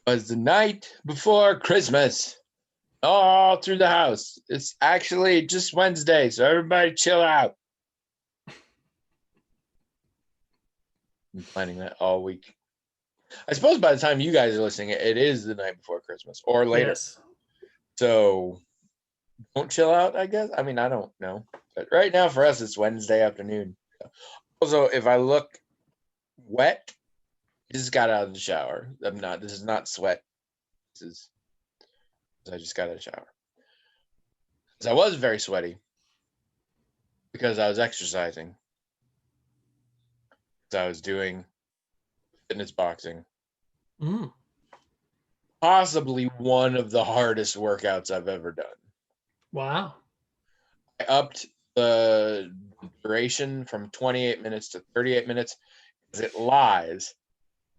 Was the night before Christmas. All through the house. It's actually just Wednesday, so everybody chill out. I'm planning that all week. I suppose by the time you guys are listening, it is the night before Christmas or later. Yes. So don't chill out, I guess. I mean, I don't know. But right now for us, it's Wednesday afternoon. Also, if I look wet, I just got out of the shower. This is not sweat. I just got out of the shower. Because I was very sweaty because I was exercising. Because I was doing fitness boxing. Possibly one of the hardest workouts I've ever done. Wow. I upped the duration from 28 minutes to 38 minutes because it lies.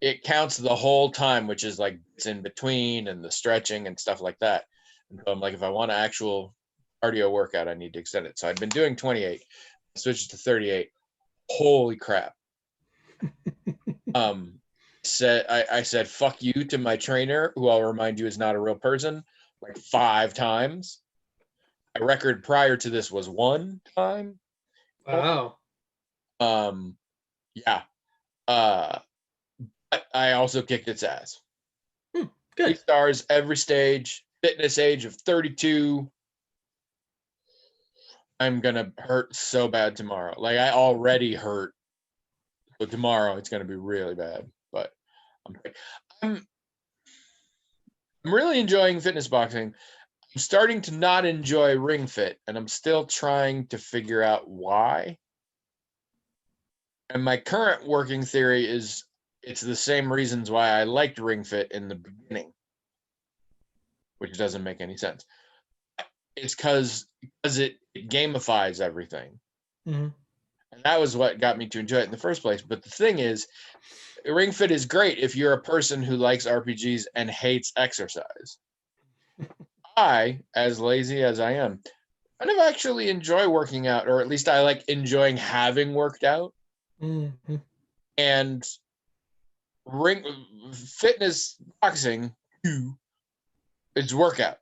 It counts the whole time, which is like it's in between and the stretching and stuff like that. And so I'm like, if I want an actual cardio workout, I need to extend it. So I'd been doing 28, I switched to 38. Holy crap. I said fuck you to my trainer, who I'll remind you is not a real person, like 5 times. My record prior to this was 1 time. Wow. Yeah. But I also kicked its ass. Good. 3 stars every stage, fitness age of 32. I'm gonna hurt so bad tomorrow. Like I already hurt, but tomorrow it's gonna be really bad. But I'm really enjoying fitness boxing. I'm starting to not enjoy Ring Fit, and I'm still trying to figure out why. And my current working theory is it's the same reasons why I liked Ring Fit in the beginning, which doesn't make any sense. It's because it gamifies everything. Mm-hmm. And that was what got me to enjoy it in the first place. But the thing is, Ring Fit is great if you're a person who likes RPGs and hates exercise. I, as lazy as I am, kind of actually enjoy working out, or at least I like enjoying having worked out. Mm-hmm. And fitness boxing, it's workout.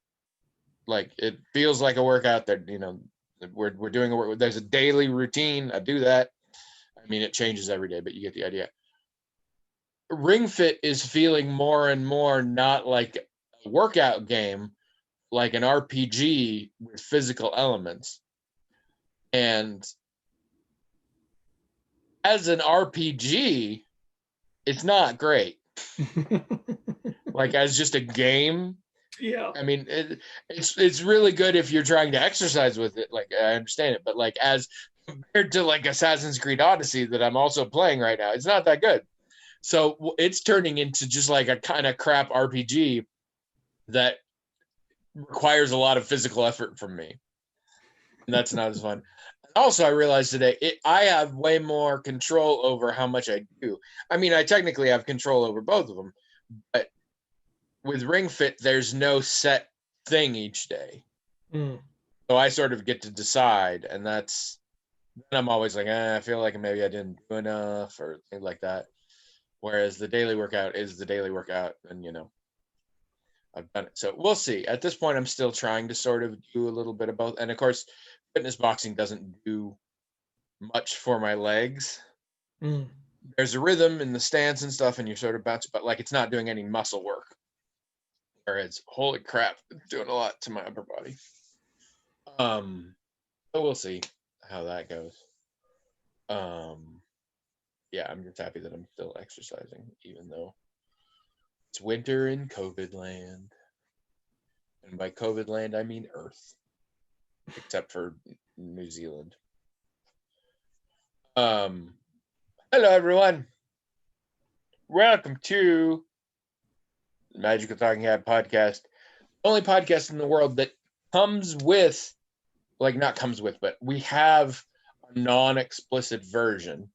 Like it feels like a workout that we're doing a work. There's a daily routine. I do that. I mean, it changes every day, but you get the idea. Ring Fit is feeling more and more not like a workout game, like an RPG with physical elements. And as an RPG, it's not great. Like as just a game, Yeah. I mean, it's really good if you're trying to exercise with it. Like I understand it, but like as compared to like Assassin's Creed Odyssey that I'm also playing right now, it's not that good. So it's turning into just like a kind of crap RPG that requires a lot of physical effort from me, and that's not as fun. Also, I realized today I have way more control over how much I do. I mean, I technically have control over both of them, but with Ring Fit, there's no set thing each day. So I sort of get to decide, and then I'm always like, I feel like maybe I didn't do enough or things like that. Whereas the daily workout is the daily workout, and I've done it. So we'll see. At this point, I'm still trying to sort of do a little bit of both. And of course, fitness boxing doesn't do much for my legs. There's a rhythm in the stance and stuff, and you sort of bounce, but like it's not doing any muscle work. Whereas, holy crap, it's doing a lot to my upper body. So we'll see how that goes. Yeah, I'm just happy that I'm still exercising, even though it's winter in COVID land. And by COVID land, I mean Earth, except for New Zealand. Hello, everyone. Welcome to the Magical Talking Hat podcast. The only podcast in the world that comes with, like, not comes with, but we have a non-explicit version.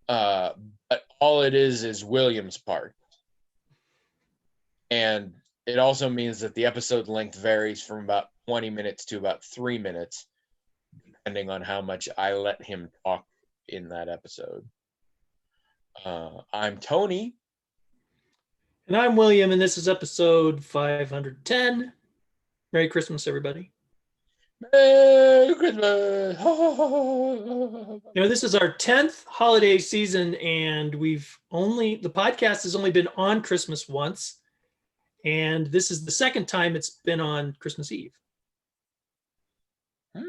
But all it is William's part. And it also means that the episode length varies from about 20 minutes to about 3 minutes, depending on how much I let him talk in that episode. I'm Tony. And I'm William, and this is episode 510. Merry Christmas, everybody. Merry Christmas. This is our 10th holiday season, and the podcast has only been on Christmas once. And this is the second time it's been on Christmas Eve. Nope,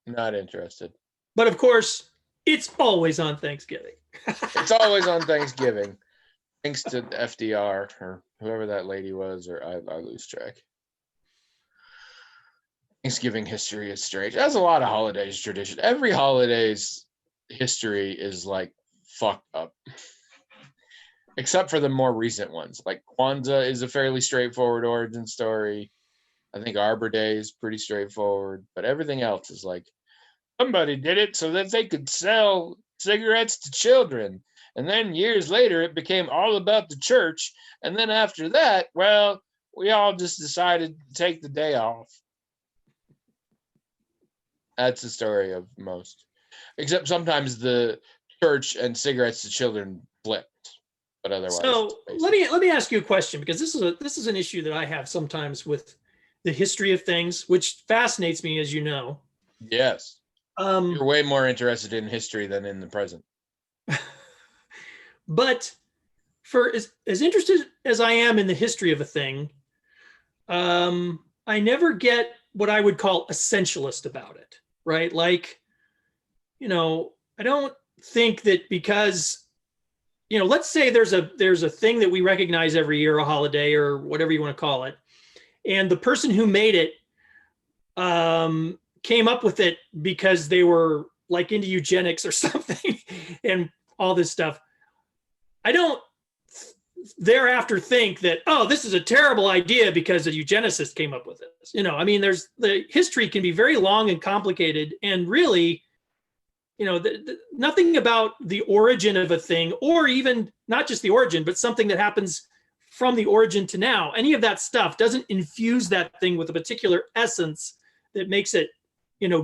not interested. But of course, it's always on Thanksgiving. It's always on Thanksgiving. Thanks to FDR or whoever that lady was, or I lose track. Thanksgiving history is strange. It has a lot of holidays tradition. Every holiday's history is like fucked up. Except for the more recent ones. Like Kwanzaa is a fairly straightforward origin story. I think Arbor Day is pretty straightforward, but everything else is like somebody did it so that they could sell cigarettes to children. And then years later, it became all about the church. And then after that, well, we all just decided to take the day off. That's the story of most. Except sometimes the church and cigarettes to children flipped. But otherwise. So let me ask you a question, because this is an issue that I have sometimes with the history of things, which fascinates me, as you know. Yes. You're way more interested in history than in the present. But for as interested as I am in the history of a thing, I never get what I would call essentialist about it, right? Like, I don't think that because, let's say there's a thing that we recognize every year, a holiday or whatever you want to call it, and the person who made it came up with it because they were like into eugenics or something and all this stuff. I don't thereafter think that, oh, this is a terrible idea because a eugenicist came up with this. There's the history can be very long and complicated, and really, nothing about the origin of a thing, or even not just the origin, but something that happens from the origin to now, any of that stuff doesn't infuse that thing with a particular essence that makes it,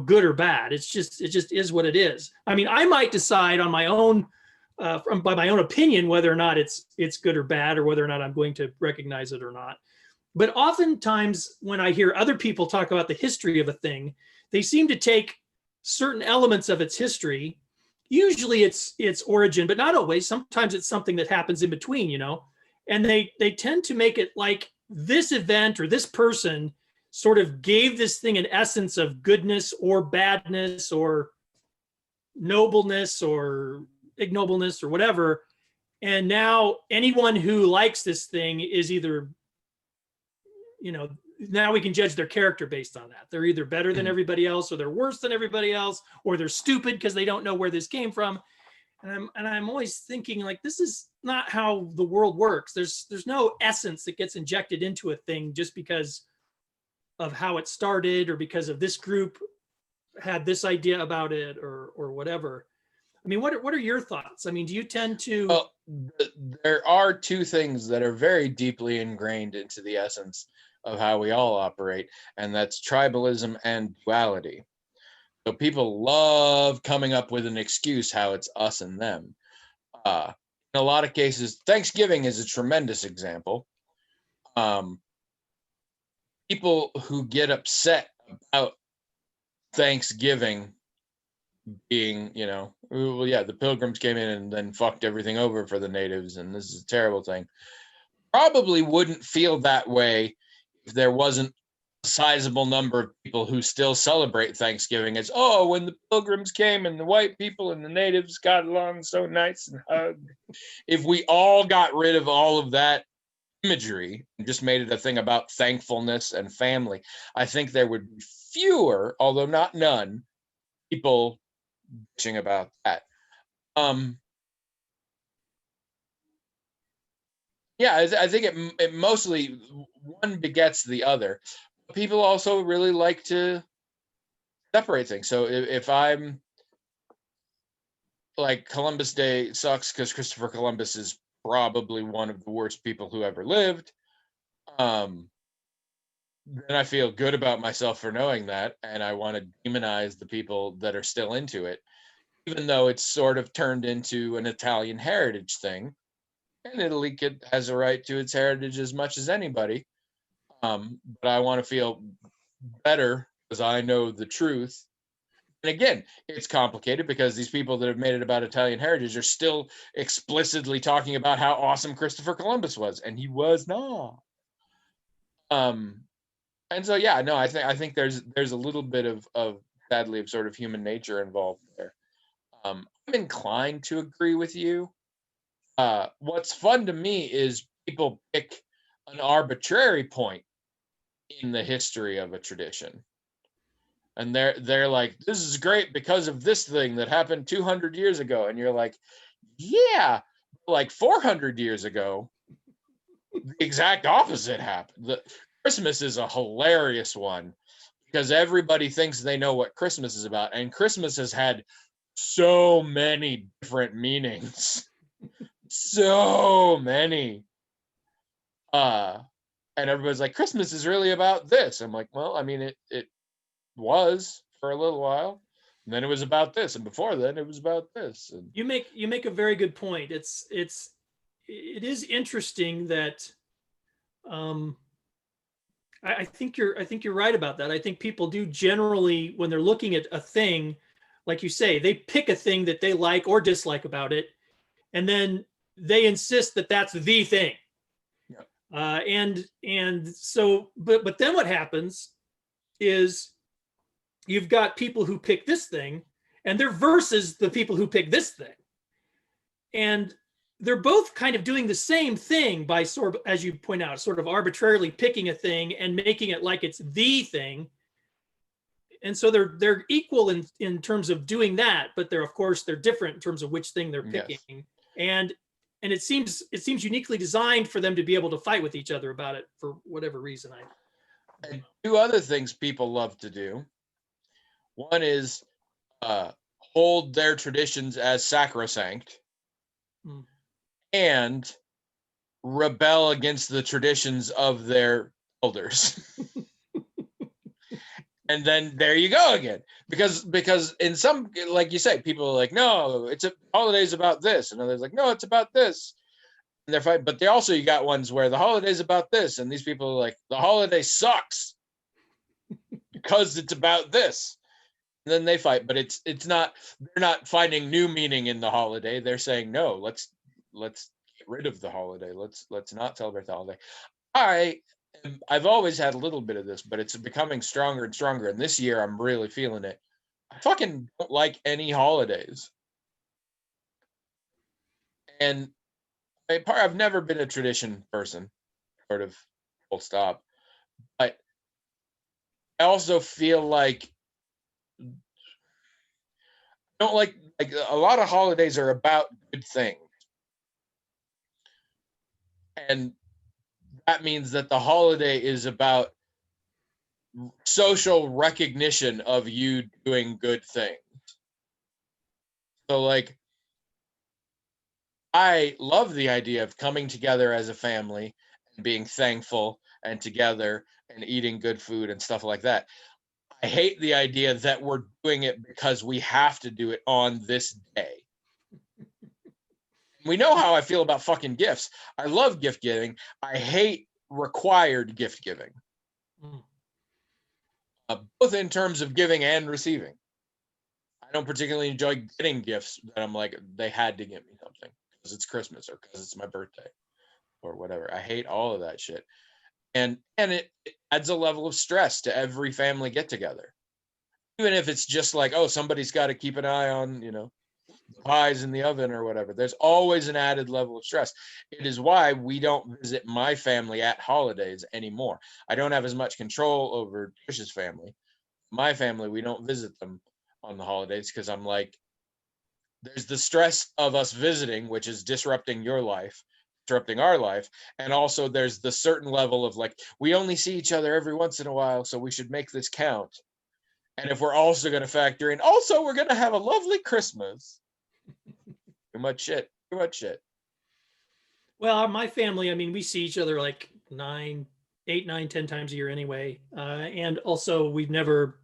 good or bad. It just is what it is. I mean, I might decide on my own, by my own opinion, whether or not it's good or bad, or whether or not I'm going to recognize it or not. But oftentimes when I hear other people talk about the history of a thing, they seem to take certain elements of its history. Usually it's origin, but not always. Sometimes it's something that happens in between, and they tend to make it like this event or this person sort of gave this thing an essence of goodness or badness or nobleness or ignobleness or whatever. And now anyone who likes this thing is either, now we can judge their character based on that. They're either better than everybody else, or they're worse than everybody else, or they're stupid because they don't know where this came from. And I'm always thinking, like, this is not how the world works. There's no essence that gets injected into a thing just because of how it started, or because of this group had this idea about it, or whatever. I mean, what are your thoughts? I mean, do you tend to? Well, there are two things that are very deeply ingrained into the essence of how we all operate, and that's tribalism and duality. So people love coming up with an excuse how it's us and them. In a lot of cases, Thanksgiving is a tremendous example. People who get upset about Thanksgiving being, well, yeah, the Pilgrims came in and then fucked everything over for the natives, and this is a terrible thing, probably wouldn't feel that way if there wasn't a sizable number of people who still celebrate Thanksgiving as, oh, when the Pilgrims came and the white people and the natives got along so nice and hugged. If we all got rid of all of that imagery and just made it a thing about thankfulness and family, I think there would be fewer, although not none, people bitching about that. Yeah, I think it mostly one begets the other. People also really like to separate things. So if I'm like, Columbus Day sucks because Christopher Columbus is probably one of the worst people who ever lived, then I feel good about myself for knowing that, and I want to demonize the people that are still into it. even though it's sort of turned into an Italian heritage thing. And Italy has a right to its heritage as much as anybody. But I want to feel better because I know the truth. And again, it's complicated because these people that have made it about Italian heritage are still explicitly talking about how awesome Christopher Columbus was, and he was not. And so yeah, no, I think there's a little bit of sadly of sort of human nature involved there. I'm inclined to agree with you. What's fun to me is people pick an arbitrary point in the history of a tradition. And they're like, this is great because of this thing that happened 200 years ago. And you're like, yeah, like 400 years ago, the exact opposite happened. Christmas is a hilarious one because everybody thinks they know what Christmas is about. And Christmas has had so many different meanings. So many. And everybody's like, Christmas is really about this. I'm like, well, I mean, it was for a little while, and then it was about this, and before then it was about this. And you make a very good point. It is interesting that I think you're right about that. I think people do generally, when they're looking at a thing, like you say, they pick a thing that they like or dislike about it, and then they insist that that's the thing. Yeah. And so, but then what happens is you've got people who pick this thing, and they're versus the people who pick this thing. And they're both kind of doing the same thing by sort of, as you point out, sort of arbitrarily picking a thing and making it like it's the thing. And so they're equal in terms of doing that, but they're, of course, they're different in terms of which thing they're picking. Yes. And it seems uniquely designed for them to be able to fight with each other about it for whatever reason. And two other things people love to do. One is hold their traditions as sacrosanct and rebel against the traditions of their elders. And then there you go again. Because in some, like you say, people are like, no, it's a holiday's about this. And others like, no, it's about this. And they're fighting. But they also, you got ones where the holiday's about this. And these people are like, the holiday sucks because it's about this. And then they fight, but it's not, they're not finding new meaning in the holiday. They're saying, no, let's get rid of the holiday. Let's not celebrate the holiday. I've always had a little bit of this, but it's becoming stronger and stronger. And this year I'm really feeling it. I fucking don't like any holidays. And I've never been a tradition person, sort of full stop. But I also feel like I don't like a lot of holidays are about good things. And that means that the holiday is about social recognition of you doing good things. So like, I love the idea of coming together as a family and being thankful and together and eating good food and stuff like that. I hate the idea that we're doing it because we have to do it on this day. We know how I feel about fucking gifts. I love gift giving. I hate required gift giving. Both in terms of giving and receiving. I don't particularly enjoy getting gifts that I'm like, they had to get me something because it's Christmas or because it's my birthday or whatever. I hate all of that shit. And it adds a level of stress to every family get together. Even if it's just like, oh, somebody's got to keep an eye on, the pies in the oven or whatever. There's always an added level of stress. It is why we don't visit my family at holidays anymore. I don't have as much control over Trish's family. My family, we don't visit them on the holidays because I'm like, there's the stress of us visiting, which is disrupting your life, disrupting our life. And also there's the certain level of like, we only see each other every once in a while, so we should make this count. And if we're also going to factor in, also, we're going to have a lovely Christmas. Too much shit. Well, my family, I mean, we see each other like 8, 9, 10 times a year anyway. And also we've never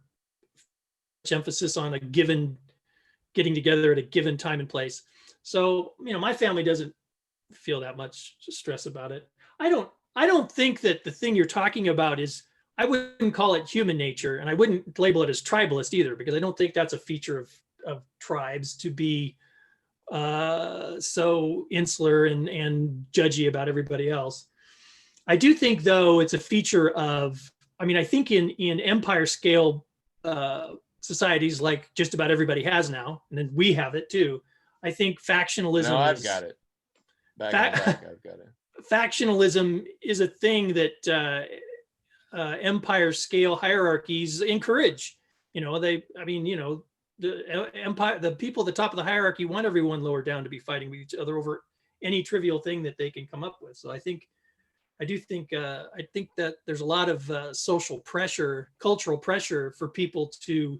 much emphasis on a given getting together at a given time and place. So, my family doesn't feel that much stress about it. I don't think that the thing you're talking about is, I wouldn't call it human nature, and I wouldn't label it as tribalist either, because I don't think that's a feature of tribes to be so insular and judgy about everybody else. I do think, though, it's a feature of, I think in empire scale societies, like just about everybody has now, and then we have it too. I think factionalism. No, I've got it. Back I've got it. Factionalism is a thing that empire scale hierarchies encourage. The empire, the people at the top of the hierarchy want everyone lower down to be fighting with each other over any trivial thing that they can come up with. So I think that there's a lot of social pressure, cultural pressure for people to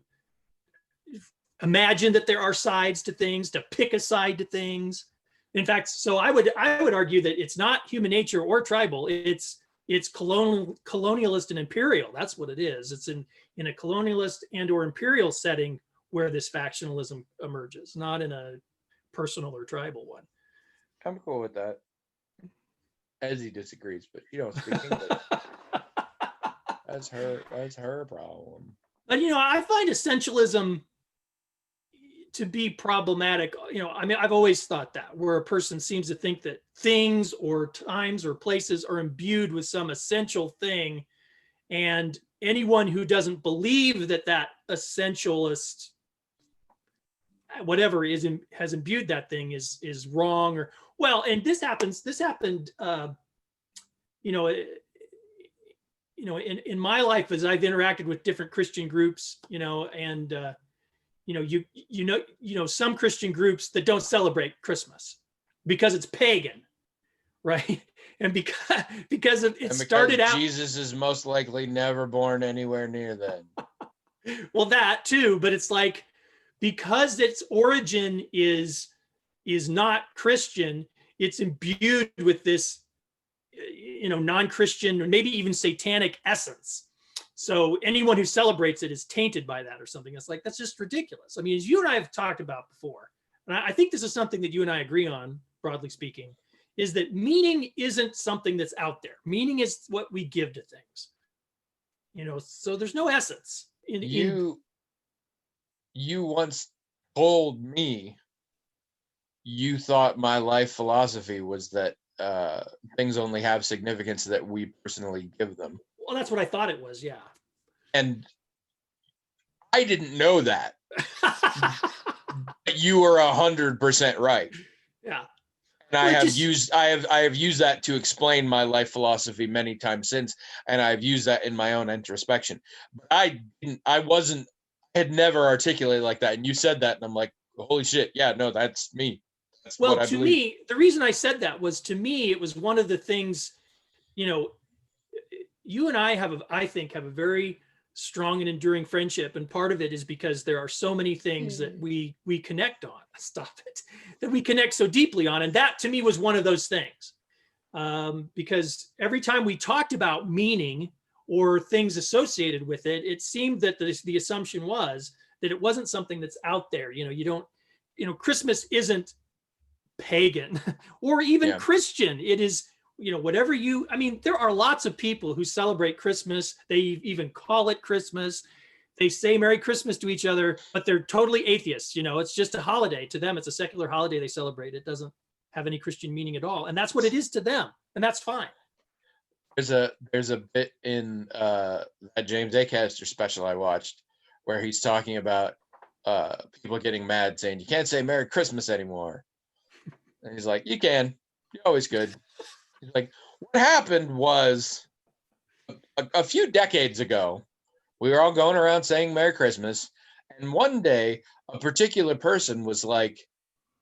imagine that there are sides to things, to pick a side to things. In fact, so I would argue that it's not human nature or tribal. It's colonialist and imperial. That's what it is. It's in a colonialist and or imperial setting where this factionalism emerges, not in a personal or tribal one. I'm cool with that. As he disagrees, but you don't speak English. That's her problem. But I find essentialism to be problematic. I've always thought that, where a person seems to think that things or times or places are imbued with some essential thing, and anyone who doesn't believe that essentialist whatever has imbued that thing is wrong. Or and this happened in my life, as I've interacted with different Christian groups, and some Christian groups that don't celebrate Christmas because it's pagan, right? And because started out, Jesus is most likely never born anywhere near then. Well, that too, but it's like, because its origin is not Christian, it's imbued with this, non-Christian or maybe even satanic essence. So anyone who celebrates it is tainted by that or something. It's like, that's just ridiculous. As you and I have talked about before, and I think this is something that you and I agree on, broadly speaking, is that meaning isn't something that's out there. Meaning is what we give to things. So there's no essence. You once told me you thought my life philosophy was that things only have significance that we personally give them. Well, that's what I thought it was, yeah. And I didn't know that. You were 100% right. Yeah. And I have used that to explain my life philosophy many times since, and I've used that in my own introspection. But I had never articulated like that, and you said that, and I'm like, holy shit, yeah, no, that's me. That's what I believe. Me, the reason I said that was, to me, it was one of the things, you and I I think have a very strong and enduring friendship, and part of it is because there are so many things that we connect on. Stop it. That we connect so deeply on, and that to me was one of those things. Because every time we talked about meaning or things associated with it, it seemed that the assumption was that it wasn't something that's out there. Christmas isn't pagan or even Christian. It is, whatever there are lots of people who celebrate Christmas. They even call it Christmas. They say Merry Christmas to each other, but they're totally atheists. It's just a holiday to them. It's a secular holiday they celebrate. It doesn't have any Christian meaning at all. And that's what it is to them. And that's fine. There's a bit in that James Acaster special I watched where he's talking about people getting mad saying you can't say Merry Christmas anymore. And he's like, you can. You're always good. He's like, what happened was a few decades ago, we were all going around saying Merry Christmas. And one day, a particular person was like,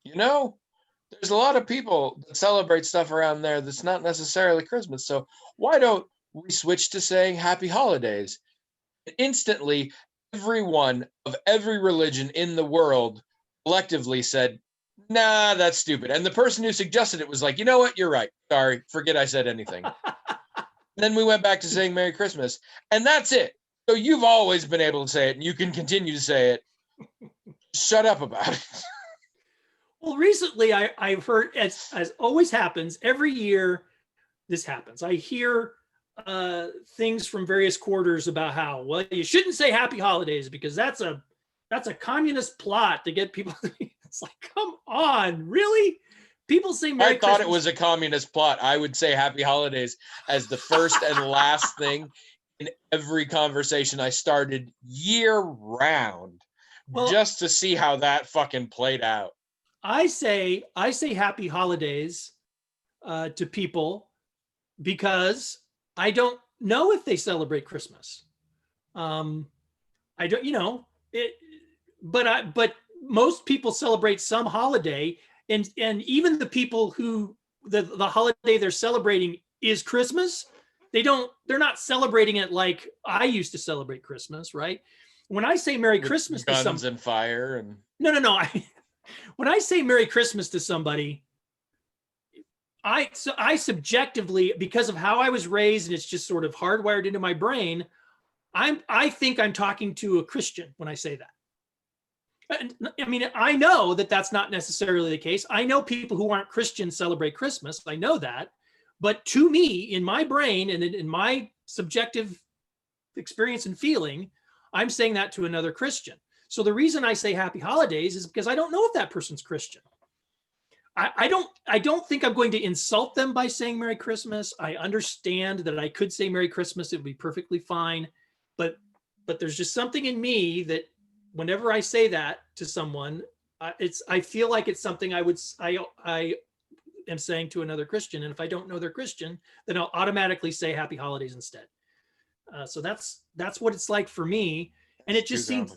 there's a lot of people that celebrate stuff around there that's not necessarily Christmas. So why don't we switch to saying Happy Holidays? And instantly, everyone of every religion in the world collectively said, nah, that's stupid. And the person who suggested it was like, you know what? You're right. Sorry. Forget I said anything. Then we went back to saying Merry Christmas. And that's it. So you've always been able to say it, and you can continue to say it. Shut up about it. Well, recently I've heard, as always happens, every year this happens. I hear things from various quarters about how, well, you shouldn't say happy holidays because that's a communist plot to get people. It's like, come on, really? People say Merry Christmas. I thought it was a communist plot. I would say happy holidays as the first and last thing in every conversation I started year round, just to see how that fucking played out. I say happy holidays to people because I don't know if they celebrate Christmas. I don't, but most people celebrate some holiday, and even the people who the holiday they're celebrating is Christmas, they're not celebrating it like I used to celebrate Christmas, right? When I say Merry Christmas to guns and fire and no. When I say Merry Christmas to somebody, I subjectively, because of how I was raised, and it's just sort of hardwired into my brain, I think I'm talking to a Christian when I say that. I mean, I know that that's not necessarily the case. I know people who aren't Christians celebrate Christmas. I know that. But to me, in my brain and in my subjective experience and feeling, I'm saying that to another Christian. So the reason I say happy holidays is because I don't know if that person's Christian. I don't think I'm going to insult them by saying Merry Christmas. I understand that I could say Merry Christmas. It would be perfectly fine. But there's just something in me that whenever I say that to someone, I feel like it's something I am saying to another Christian. And if I don't know they're Christian, then I'll automatically say happy holidays instead. So that's what it's like for me. And it just seems,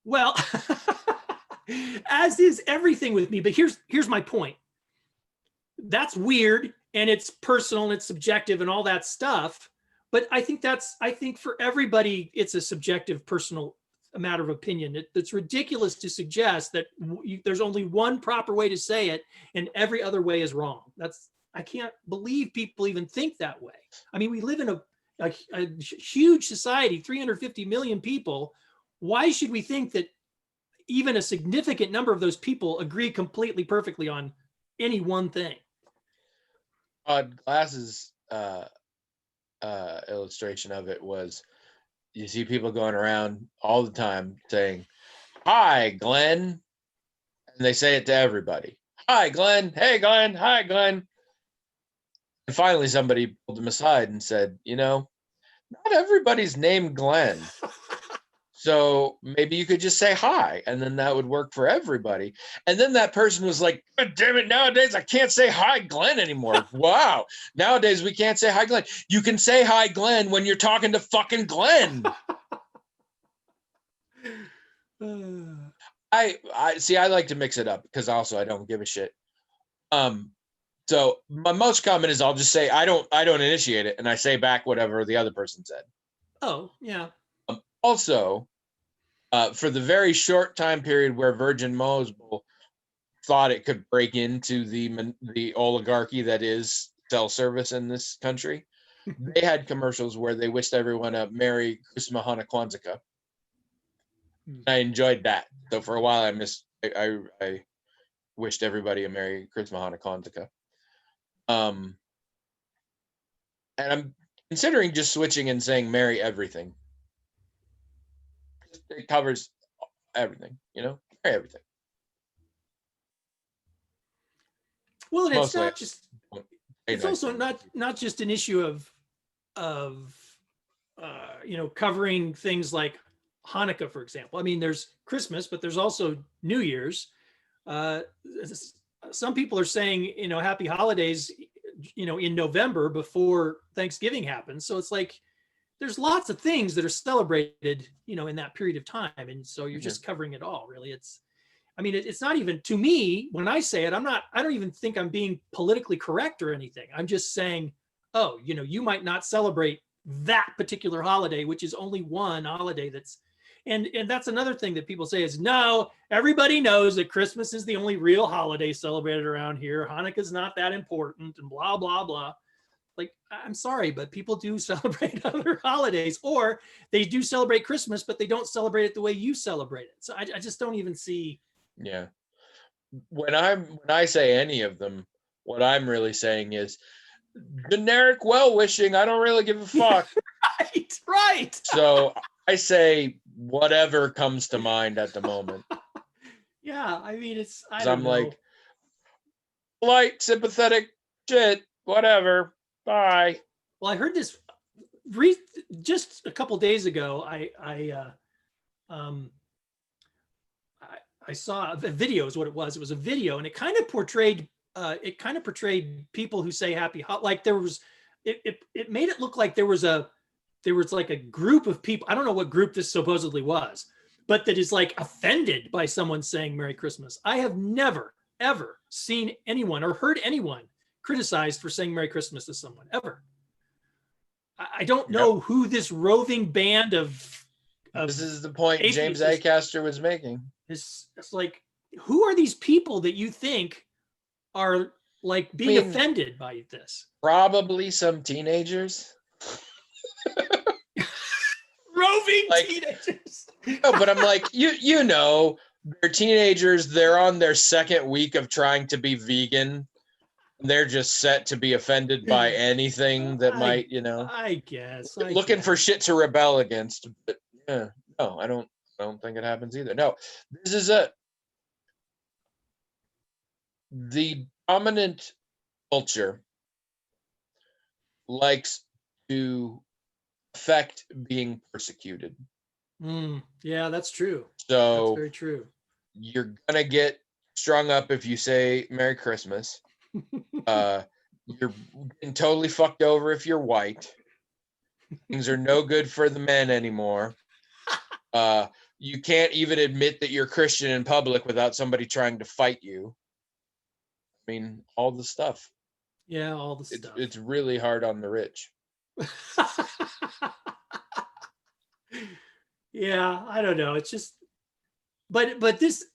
well, as is everything with me. But here's my point. That's weird, and it's personal, and it's subjective, and all that stuff. But I think for everybody, it's a subjective, personal matter of opinion. It's ridiculous to suggest that there's only one proper way to say it, and every other way is wrong. I can't believe people even think that way. I mean, we live in a huge society, 350 million people. Why should we think that even a significant number of those people agree completely perfectly on any one thing? Glass's illustration of it was, you see people going around all the time saying, "Hi, Glenn," and they say it to everybody. "Hi, Glenn. Hey, Glenn. Hi, Glenn." And finally, somebody pulled him aside and said, "Not everybody's named Glenn. So maybe you could just say hi, and then that would work for everybody." And then that person was like, "God damn it, nowadays I can't say hi, Glenn anymore." Wow. Nowadays we can't say hi, Glenn. You can say hi, Glenn, when you're talking to fucking Glenn. I see, I like to mix it up because also I don't give a shit. So my most common is I'll just say I don't initiate it, and I say back whatever the other person said. Oh, yeah. Also, for the very short time period where Virgin Mobile thought it could break into the oligarchy that is cell service in this country, they had commercials where they wished everyone a Merry Christmas, Hanukkah, Kwanzaa. I enjoyed that. So for a while, I wished everybody a Merry Christmas, Hanukkah, Kwanzaa. And I'm considering just switching and saying Merry everything. It covers everything, Merry everything. Well, and it's not just. It's also not just an issue of covering things like Hanukkah, for example. I mean, there's Christmas, but there's also New Year's. Some people are saying, happy holidays, in November before Thanksgiving happens. So it's like there's lots of things that are celebrated, in that period of time. And so you're just covering it all, really. It's not even, to me, when I say it, I don't even think I'm being politically correct or anything. I'm just saying, oh, you might not celebrate that particular holiday, which is only one holiday and that's another thing that people say is, no, everybody knows that Christmas is the only real holiday celebrated around here. Hanukkah's not that important and blah, blah, blah. like, I'm sorry, but people do celebrate other holidays, or they do celebrate Christmas, but they don't celebrate it the way you celebrate it. So I just don't even see. Yeah. When I say any of them, what I'm really saying is generic well-wishing. I don't really give a fuck. Right, right. So I say whatever comes to mind at the moment. Yeah, I mean, I 'Cause don't I'm know. like, polite, sympathetic shit, whatever. Bye. Well, I heard this just a couple days ago. Um, I saw a video is what it was. It was a video, and it kind of portrayed people who say like there was it made it look like there was like a group of people. I don't know what group this supposedly was, but that is like offended by someone saying Merry Christmas. I have never ever seen anyone or heard anyone criticized for saying Merry Christmas to someone ever. I don't know who this roving band of this is the point James atheists Acaster was making. It's like, who are these people that you think are like being offended by this? Probably some teenagers. Roving teenagers. No, but I'm like, you know, they're teenagers. They're on their second week of trying to be vegan. They're just set to be offended by anything that might, I guess. Looking for shit to rebel against. But yeah, no, I don't think it happens either. No, this is the dominant culture likes to affect being persecuted. Yeah, that's true. So that's very true. You're gonna get strung up if you say Merry Christmas. You're getting totally fucked over if you're white. Things are no good for the men anymore. You can't even admit that you're Christian in public without somebody trying to fight you. I mean, all the stuff. Yeah, all the stuff. It's really hard on the rich. Yeah, I don't know. It's just, but this,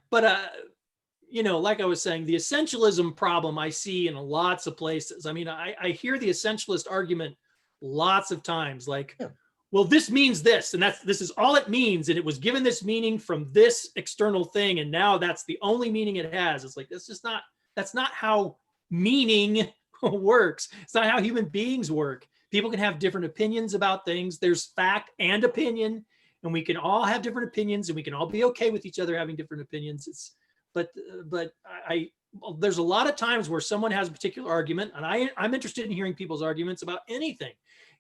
but like I was saying, the essentialism problem I see in lots of places. I mean, I hear the essentialist argument lots of times, like, well, this means this, and this is all it means, and it was given this meaning from this external thing, and now that's the only meaning it has. It's like, that's not how meaning works. It's not how human beings work. People can have different opinions about things. There's fact and opinion, and we can all have different opinions, and we can all be okay with each other having different opinions. But there's a lot of times where someone has a particular argument, and I'm interested in hearing people's arguments about anything,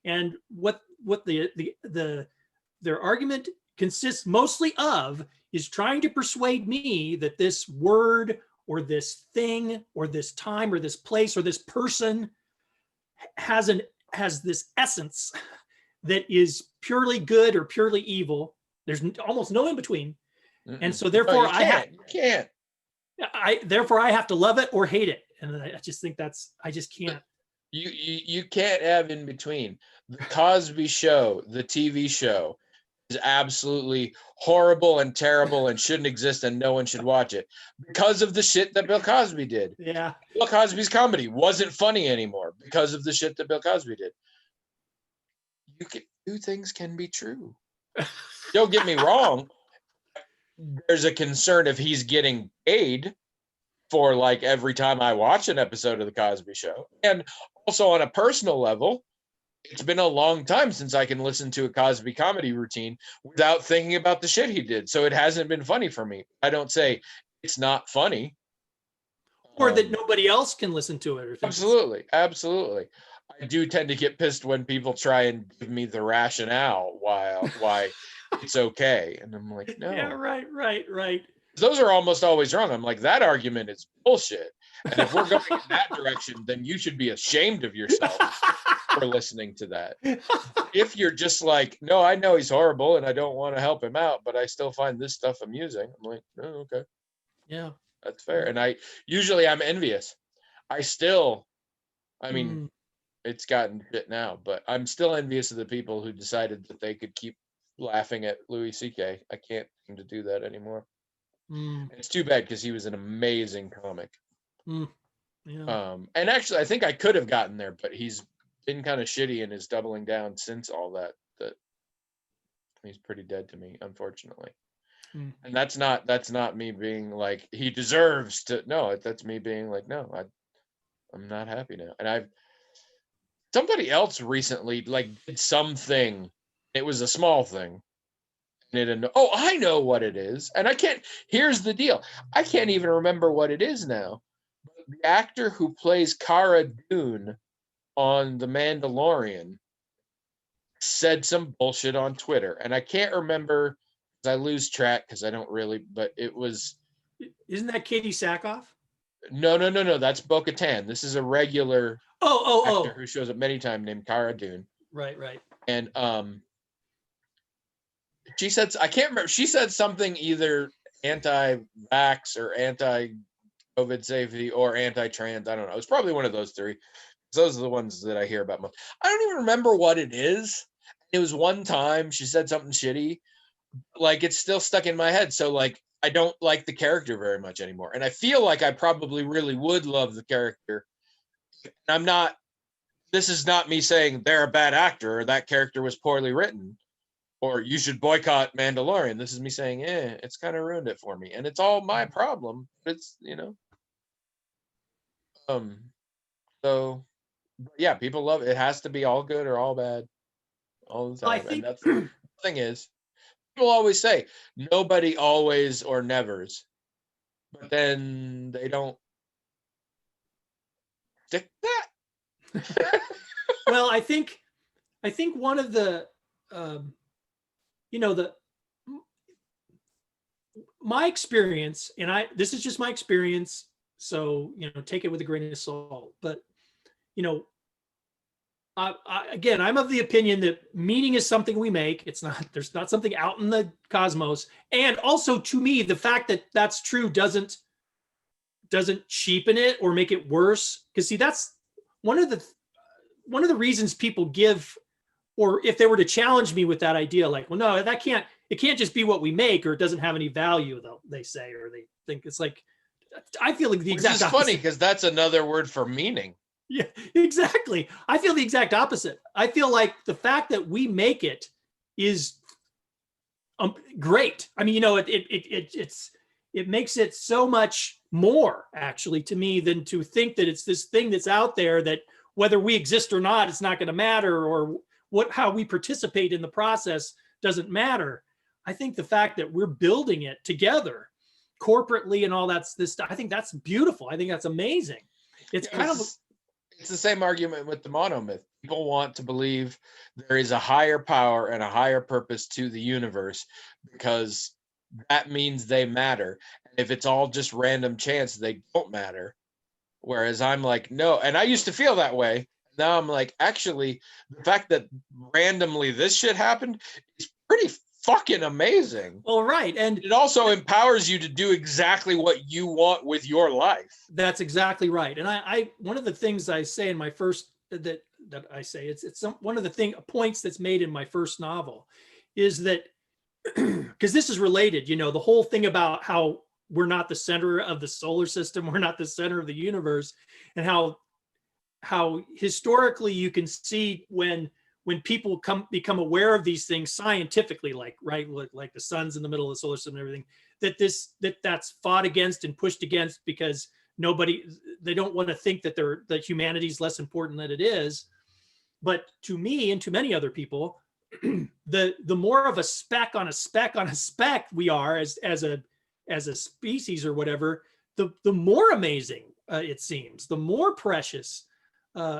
and what their argument consists mostly of is trying to persuade me that this word or this thing or this time or this place or this person has this essence that is purely good or purely evil. There's almost no in between. And so therefore you can't. Therefore I have to love it or hate it. And I just think I just can't. You can't have in between. The Cosby Show, the TV show, is absolutely horrible and terrible and shouldn't exist, and no one should watch it because of the shit that Bill Cosby did. Yeah. Bill Cosby's comedy wasn't funny anymore because of the shit that Bill Cosby did. Two things can be true. Don't get me wrong. There's a concern if he's getting paid for like every time I watch an episode of the Cosby Show. And also on a personal level, it's been a long time since I can listen to a Cosby comedy routine without thinking about the shit he did. So it hasn't been funny for me. I don't say it's not funny. Or that nobody else can listen to it. Absolutely. I do tend to get pissed when people try and give me the rationale why it's okay. And I'm like, no. Yeah, right. Those are almost always wrong. I'm like, that argument is bullshit. And if we're going in that direction, then you should be ashamed of yourself for listening to that. If you're just like, no, I know he's horrible and I don't want to help him out, but I still find this stuff amusing. I'm like, oh, okay. Yeah. That's fair. And I'm envious. It's gotten shit now, but I'm still envious of the people who decided that they could keep laughing at Louis C.K. I can't seem to do that anymore. It's too bad because he was an amazing comic. Yeah. And actually, I think I could have gotten there, but he's been kind of shitty and is doubling down since all that. That he's pretty dead to me, unfortunately. Mm. And that's not me being like he deserves to. No, that's me being like, no, I'm not happy now. And I've somebody else recently like did something. It was a small thing. And oh, I know what it is. And I can't. Here's the deal. I can't even remember what it is now. The actor who plays Cara Dune on The Mandalorian said some bullshit on Twitter, and I can't remember because I lose track because I don't really. But it was Isn't that Katie Sackhoff? no. That's Bo-Katan. This is a regular actor Oh. who shows up many times named Cara Dune, Right. and she said I can't remember. She said something either anti-vax or anti-COVID safety or anti-trans. I don't know. It's probably one of those three. Those are the ones that I hear about most. I don't even remember what it is. It was one time she said something shitty. Like it's still stuck in my head. So like I don't like the character very much anymore. And I feel like I probably really would love the character. And I'm not this is not me saying they're a bad actor or that character was poorly written or you should boycott Mandalorian. This is me saying, it's kind of ruined it for me. And it's all my problem. It's so yeah, people love it. It has to be all good or all bad all the I time. And think that's the thing is, people always say nobody always or nevers, but then they don't stick to that. well, I think one of the the my experience, and this is just my experience, so take it with a grain of salt. But you know, again, I'm of the opinion that meaning is something we make. It's not there's not something out in the cosmos. And also, to me, the fact that that's true doesn't cheapen it or make it worse. Because see, that's one of the reasons people give, or if they were to challenge me with that idea, like, well, no, it can't just be what we make, or it doesn't have any value, though, they say, or they think it's like, I feel like the Which exact is opposite. funny because that's another word for meaning. Yeah, exactly. I feel the exact opposite. I feel like the fact that we make it is great. I mean, it makes it so much more, actually, to me, than to think that it's this thing that's out there that whether we exist or not, it's not going to matter, or how we participate in the process doesn't matter. I think the fact that we're building it together corporately and all this, I think that's beautiful. I think that's amazing. It's the same argument with the monomyth. People want to believe there is a higher power and a higher purpose to the universe because that means they matter. And if it's all just random chance, they don't matter. Whereas I'm like, no. And I used to feel that way. Now I'm like, actually, the fact that randomly this shit happened is pretty fucking amazing. Well, right. And it also empowers you to do exactly what you want with your life. That's exactly right. And I one of the things I say in my first that I say it's one of the points that's made in my first novel is that because this is related, the whole thing about how we're not the center of the solar system, we're not the center of the universe, and how historically you can see when people become aware of these things scientifically, like the sun's in the middle of the solar system and everything, that's fought against and pushed against because they don't want to think that humanity is less important than it is. But to me and to many other people, the more of a speck on a speck on a speck we are as a species or whatever, the more amazing it seems, the more precious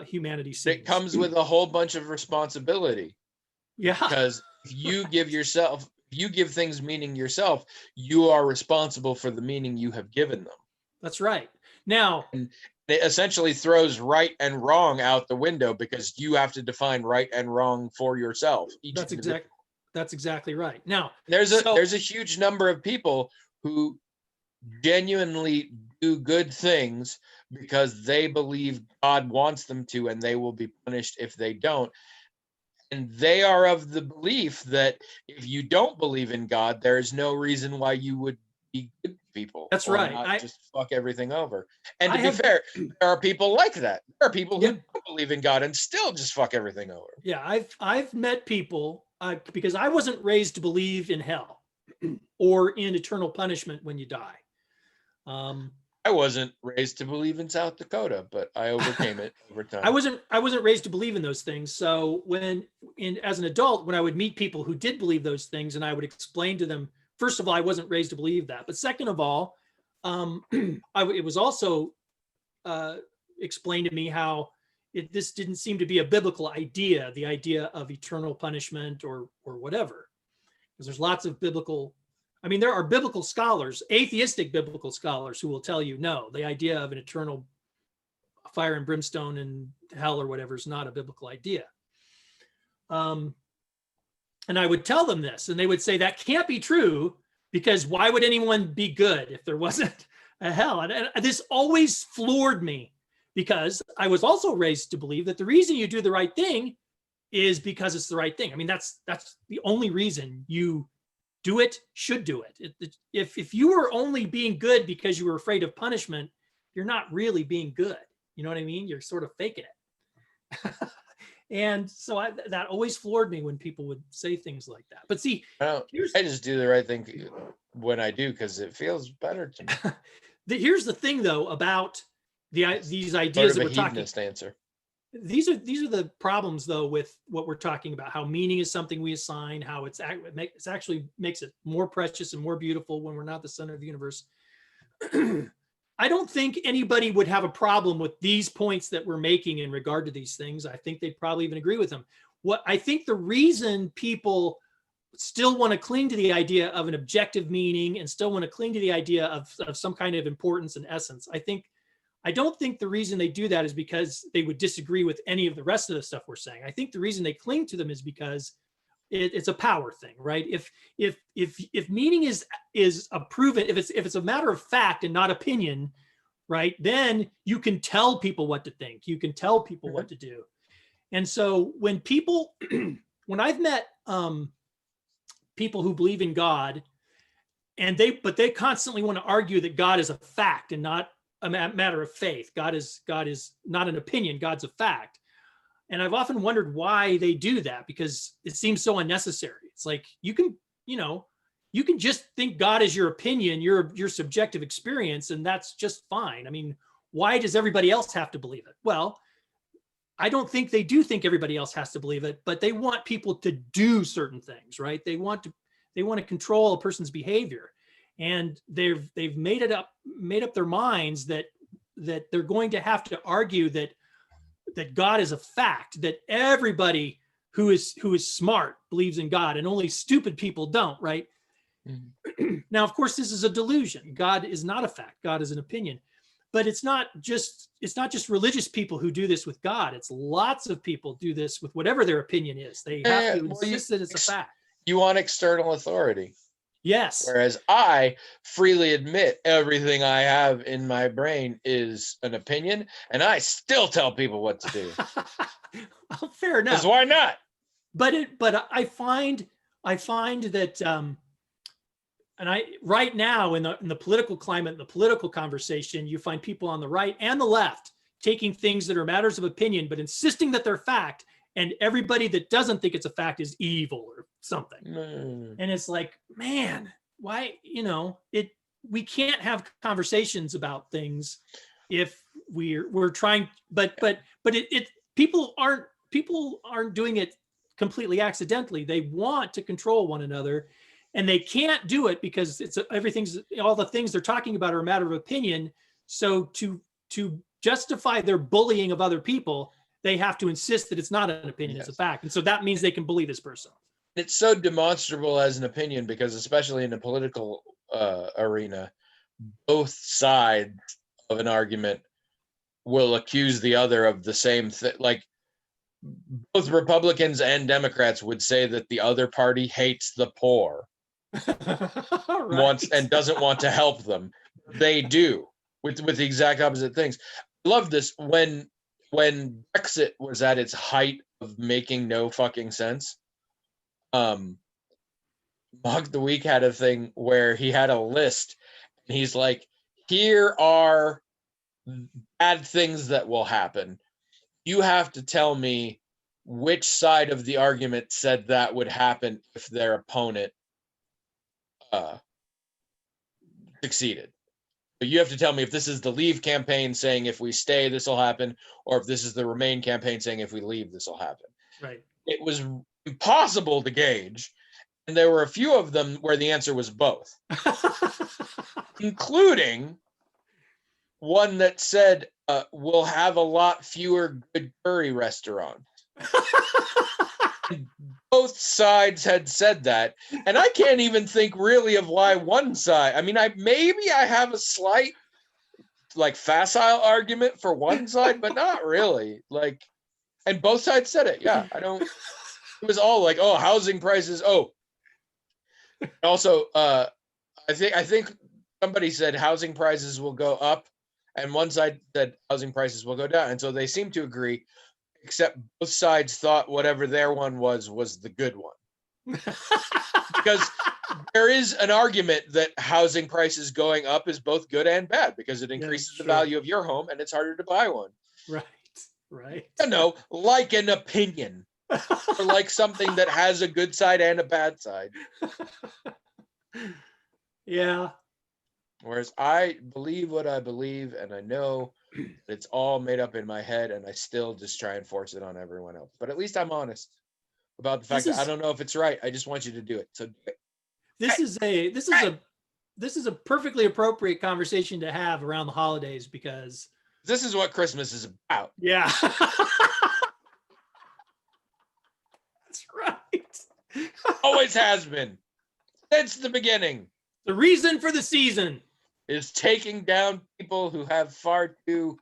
humanity seems. It comes with a whole bunch of responsibility. Yeah. Because if you give things meaning yourself, you are responsible for the meaning you have given them. That's right. Now, and it essentially throws right and wrong out the window because you have to define right and wrong for yourself. That's exactly right. Now, there's a huge number of people who genuinely do good things because they believe God wants them to, and they will be punished if they don't. And they are of the belief that if you don't believe in God, there is no reason why you would be good to people. That's or right. not just fuck everything over. And I to be have- fair, there are people like that. There are people who Yeah. don't believe in God and still just fuck everything over. Yeah, I've met people because I wasn't raised to believe in hell or in eternal punishment when you die. I wasn't raised to believe in South Dakota, but I overcame it over time. I wasn't raised to believe in those things. So as an adult, when I would meet people who did believe those things, and I would explain to them, first of all, I wasn't raised to believe that, but second of all, it was also explained to me how this didn't seem to be a biblical idea, the idea of eternal punishment or whatever, because there's lots of there are biblical scholars, atheistic biblical scholars, who will tell you, no, the idea of an eternal fire and brimstone and hell or whatever is not a biblical idea. And I would tell them this, and they would say that can't be true, because why would anyone be good if there wasn't a hell? And this always floored me, because I was also raised to believe that the reason you do the right thing is because it's the right thing. I mean, that's the only reason you should do it. If you were only being good because you were afraid of punishment, you're not really being good. You know what I mean? You're sort of faking it. And so that always floored me when people would say things like that. But see, I just do the right thing when I do, because it feels better to me. Here's the thing, though, about these ideas Sort of that a we're talking. hedonist answer. These are the problems, though, with what we're talking about. How meaning is something we assign. How it actually makes it more precious and more beautiful when we're not the center of the universe. I don't think anybody would have a problem with these points that we're making in regard to these things. I think they'd probably even agree with them. What I think the reason people still want to cling to the idea of an objective meaning and still want to cling to the idea of some kind of importance and essence, I don't think the reason they do that is because they would disagree with any of the rest of the stuff we're saying. I think the reason they cling to them is because it's a power thing, right? If meaning is a proven, if it's a matter of fact and not opinion, right, then you can tell people what to think. You can tell people what to do. And so when when I've met people who believe in God, and they constantly want to argue that God is a fact and not a matter of faith. God is not an opinion. God's a fact. And I've often wondered why they do that, because it seems so unnecessary. It's like, you can just think God is your opinion, your subjective experience, and that's just fine. I mean, why does everybody else have to believe it? Well, I don't think they do think everybody else has to believe it, but they want people to do certain things, right? They want to control a person's behavior. And they've made up their minds that they're going to have to argue that God is a fact, that everybody who is smart believes in God, and only stupid people don't, right? Mm-hmm. Now, of course, this is a delusion. God is not a fact. God is an opinion. But it's not just religious people who do this with God. It's lots of people do this with whatever their opinion is. They have to insist that it's a fact. You want external authority. Yes. Whereas I freely admit everything I have in my brain is an opinion, and I still tell people what to do. Well, fair enough. Because why not? But I find that right now in the political climate, in the political conversation, you find people on the right and the left taking things that are matters of opinion, but insisting that they're fact, and everybody that doesn't think it's a fact is evil or something. And it's like, man, why, we can't have conversations about things if we're trying, but people aren't doing it completely accidentally. They want to control one another, and they can't do it because all the things they're talking about are a matter of opinion. So to justify their bullying of other people, they have to insist that it's not an opinion, it's a fact. And so that means they can bully this person. It's so demonstrable as an opinion because, especially in the political arena, both sides of an argument will accuse the other of the same thing. Like, both Republicans and Democrats would say that the other party hates the poor, wants and doesn't want to help them. They do with the exact opposite things. I love this. When Brexit was at its height of making no fucking sense, Mock the Week had a thing where he had a list, and he's like, here are bad things that will happen. You have to tell me which side of the argument said that would happen if their opponent succeeded. But you have to tell me if this is the Leave campaign saying if we stay, this will happen, or if this is the Remain campaign saying if we leave, this will happen. Right. It was impossible to gauge. And there were a few of them where the answer was both, including one that said we'll have a lot fewer good curry restaurants. Both sides had said that, and I can't even think really of why one side. I mean, I have a slight like facile argument for one side, but not really. Like, and both sides said it. Yeah, I don't. It was all like, oh, housing prices. Oh, also, I think somebody said housing prices will go up, and one side said housing prices will go down, and so they seem to agree. Except both sides thought whatever their one was the good one. Because there is an argument that housing prices going up is both good and bad because it increases the value of your home and it's harder to buy one. Right. You know, like an opinion or like something that has a good side and a bad side. Yeah. Whereas I believe what I believe, and I know it's all made up in my head, and I still just try and force it on everyone else. But at least I'm honest about the fact that I don't know if it's right. I just want you to do it. So do it. This is a perfectly appropriate conversation to have around the holidays because this is what Christmas is about. Yeah. That's right. Always has been. Since the beginning. The reason for the season is taking down people who have far too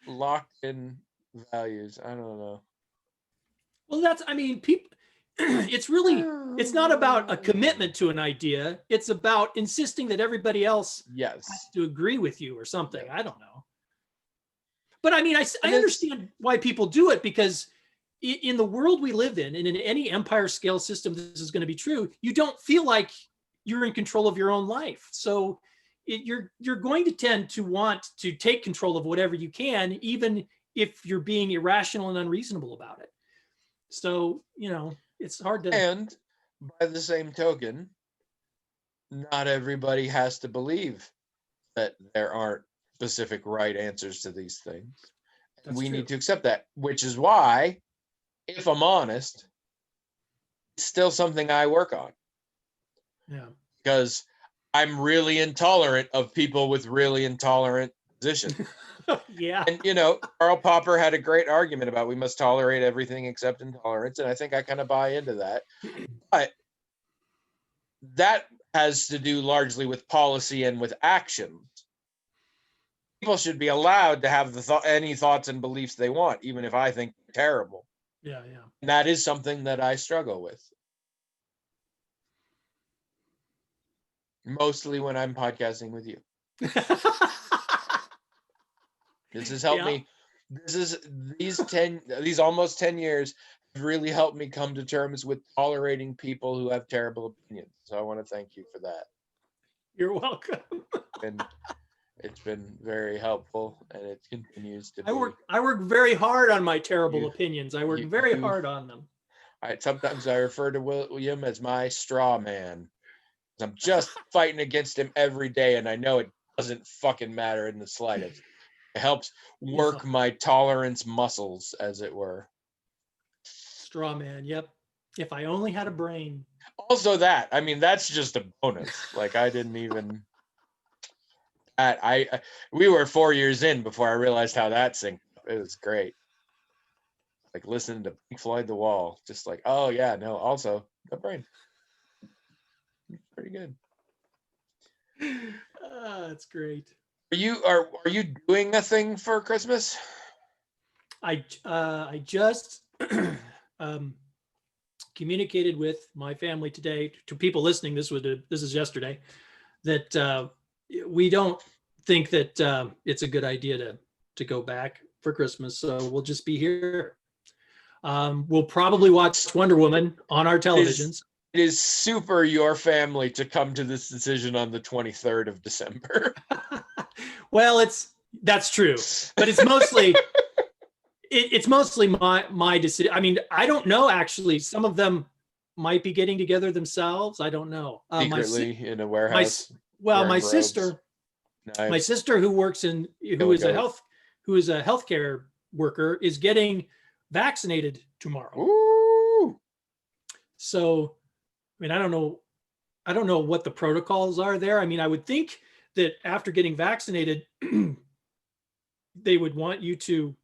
locked in values. I don't know. Well, people, it's not about a commitment to an idea. It's about insisting that everybody else has to agree with you or something. I don't know. But I mean, I understand why people do it because in the world we live in, and in any empire scale system, this is going to be true. You don't feel like you're in control of your own life. So you're going to tend to want to take control of whatever you can, even if you're being irrational and unreasonable about it. So, it's hard to. And by the same token, not everybody has to believe that there aren't specific right answers to these things. We need to accept that, which is why, if I'm honest, it's still something I work on. Yeah. Because I'm really intolerant of people with really intolerant positions. Yeah. And, Karl Popper had a great argument about we must tolerate everything except intolerance. And I think I kind of buy into that. But that has to do largely with policy and with actions. People should be allowed to have any thoughts and beliefs they want, even if I think they're terrible. Yeah. And that is something that I struggle with. Mostly when I'm podcasting with you. This has helped me. These almost 10 years have really helped me come to terms with tolerating people who have terrible opinions. So I want to thank you for that. You're welcome. It's been very helpful, and it continues to be. I work very hard on my terrible opinions. I work very hard on them. Sometimes I refer to William as my straw man. I'm just fighting against him every day, and I know it doesn't fucking matter in the slightest. It helps work my tolerance muscles, as it were. Straw man, yep. If I only had a brain. Also that, I mean, that's just a bonus. Like, I didn't even... we were 4 years in before I realized how that synced up. It was great. Like, listening to Pink Floyd The Wall. Just like, oh, yeah, no, also, no brain. Pretty good. That's great. Are you doing a thing for Christmas? I just communicated with my family today, to people listening. This is yesterday, that we don't think that it's a good idea to go back for Christmas. So we'll just be here. We'll probably watch Wonder Woman on our televisions. it is super your family to come to this decision on the 23rd of December. Well, that's true, but it's mostly it's mostly my decision. I mean, I don't know actually. Some of them might be getting together themselves. I don't know. Secretly in a My warehouse. well, wearing robes, my knives, sister who kill a goat. who is a healthcare worker is getting vaccinated tomorrow. Ooh. So, I mean, I don't know what the protocols are there. I mean, I would think that after getting vaccinated, they would want you to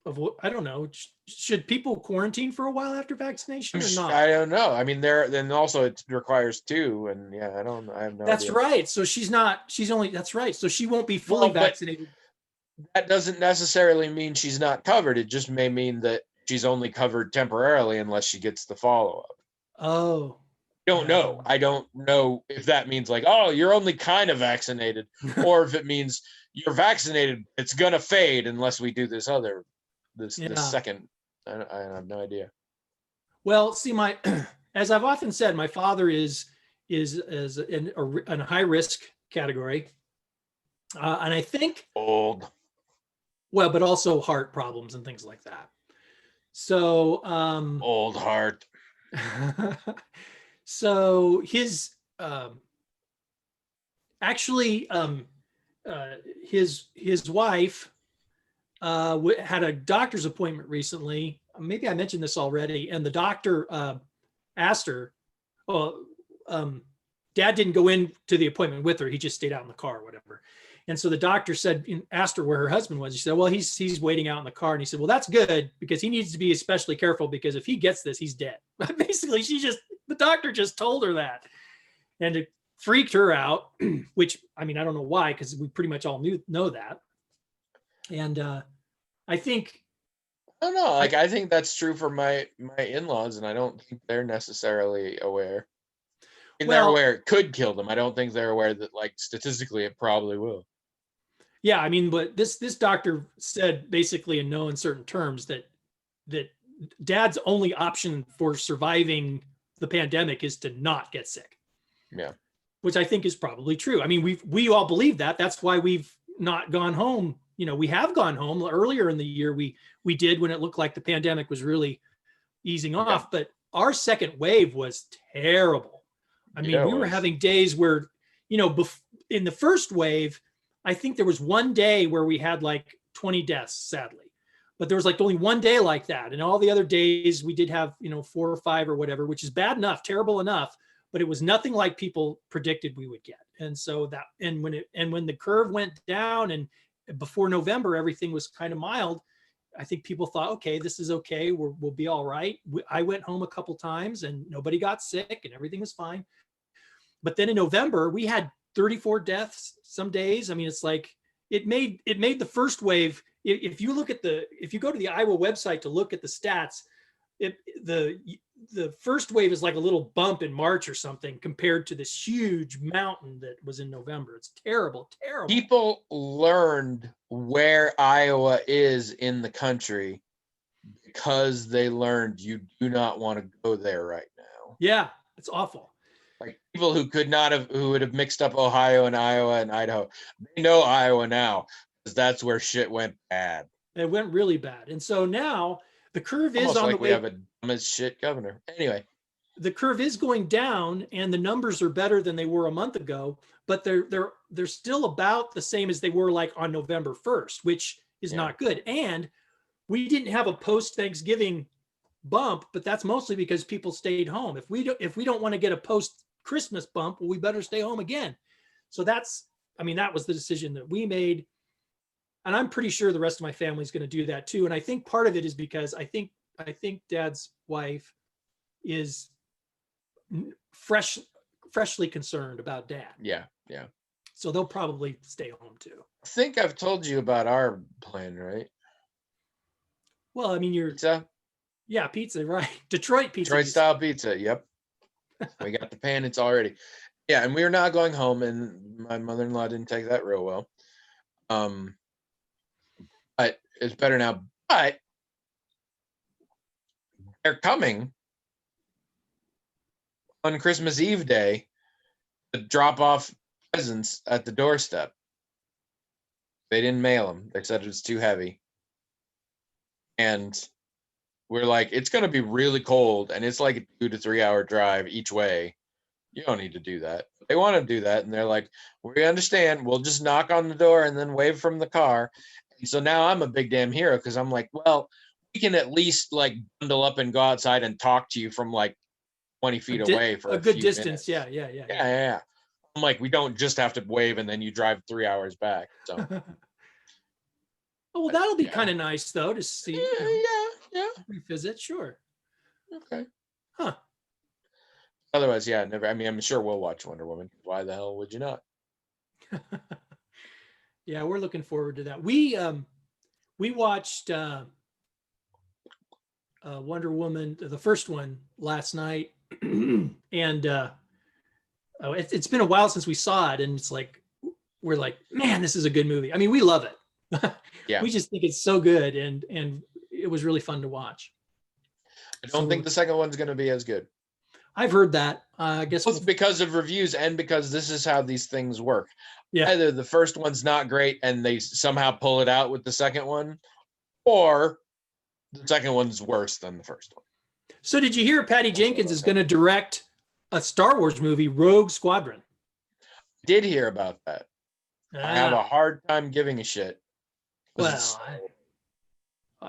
avoid, I don't know, should people quarantine for a while after vaccination or not? I don't know. I mean, then also it requires two, and yeah, I have no That's idea. right. So that's right. So she won't be fully Well, but vaccinated. that doesn't necessarily mean she's not covered. It just may mean that she's only covered temporarily unless she gets the follow-up. Oh, Don't know. I don't know if that means like, oh, you're only kind of vaccinated, or if it means you're vaccinated, it's gonna fade unless we do this yeah. second. I have no idea. Well, see, as I've often said, my father is in a high risk category, and I think Old. well, but also heart problems and things like that. So, Old heart. so his actually his wife had a doctor's appointment recently. Maybe I mentioned this already, and the doctor asked her, well, Dad didn't go in to the appointment with her. He just stayed out in the car or whatever. And so the doctor asked her where her husband was. He said, well, he's waiting out in the car. And he said, well, that's good because he needs to be especially careful because if he gets this, he's dead. Basically, the doctor just told her that. And it freaked her out, which, I mean, I don't know why, because we pretty much all know that. And I think, I don't know. Like, I think that's true for my in-laws, and I don't think they're necessarily aware. And they're aware it could kill them. I don't think they're aware that, like, statistically, it probably will. Yeah, I mean, but this doctor said basically in no uncertain terms that Dad's only option for surviving the pandemic is to not get sick. Yeah, which I think is probably true. I mean, we all believe that. That's why we've not gone home. You know, we have gone home earlier in the year. We did when it looked like the pandemic was really easing off. But our second wave was terrible. I mean, we were having days where, you know, in the first wave, I think there was one day where we had like 20 deaths, sadly. But there was like only one day like that. And all the other days we did have, you know, 4 or 5 or whatever, which is bad enough, terrible enough, but it was nothing like people predicted we would get. And so when the curve went down and before November, everything was kind of mild, I think people thought, okay, this is okay. We'll be all right. I went home a couple times and nobody got sick and everything was fine. But then in November, we had 34 deaths some days. I mean, it's like it made the first wave. If you go to the Iowa website to look at the stats, the first wave is like a little bump in March or something compared to this huge mountain that was in November. It's terrible. People learned where Iowa is in the country because they learned you do not want to go there right now. Yeah, it's awful. Like people who would have mixed up Ohio and Iowa and Idaho, they know Iowa now because that's where shit went bad. It went really bad. And so now the curve is almost on like the way. We have a dumb as shit governor. Anyway, the curve is going down and the numbers are better than they were a month ago, but they're still about the same as they were like on November 1st, which is not good. And we didn't have a post Thanksgiving bump, but that's mostly because people stayed home. If we don't want to get a post Christmas bump, well, we better stay home again. So that was the decision that we made. And I'm pretty sure the rest of my family is going to do that too. And I think part of it is because I think Dad's wife is freshly concerned about Dad. Yeah. So they'll probably stay home too. I think I've told you about our plan, right? Well, I mean, pizza. Yeah, pizza, right? Detroit pizza. Detroit style pizza. Yep. We got the pan. It's all ready. Yeah, and we were not going home, and my mother-in-law didn't take that real well. But it's better now. But they're coming. on Christmas Eve day to drop off presents at the doorstep. They didn't mail them. They said it was too heavy. And we're like, it's going to be really cold, and it's like a 2 to 3 hour drive each way. You don't need to do that. They want to do that, and they're like, we understand. We'll just knock on the door and then wave from the car. And so now I'm a big damn hero because I'm like, well, we can at least like bundle up and go outside and talk to you from like 20 feet away for a good few distance. minutes. Yeah. I'm like, we don't just have to wave and then you drive 3 hours back. So well, that'll be kind of nice though to see. Yeah. Revisit, sure. Okay. Huh. Otherwise, yeah, never. I mean, I'm sure we'll watch Wonder Woman. Why the hell would you not? Yeah, we're looking forward to that. We watched Wonder Woman, the first one, last night, and it's been a while since we saw it, and it's like we're like, man, this is a good movie. I mean, we love it. Yeah, we just think it's so good, and it was really fun to watch. I don't think the second one's going to be as good. I've heard that. I guess both because of reviews and because this is how these things work. Yeah. Either the first one's not great and they somehow pull it out with the second one, or the second one's worse than the first one. So did you hear Patty Jenkins is going to direct a Star Wars movie, Rogue Squadron? Did hear about that. I have a hard time giving a shit. Well,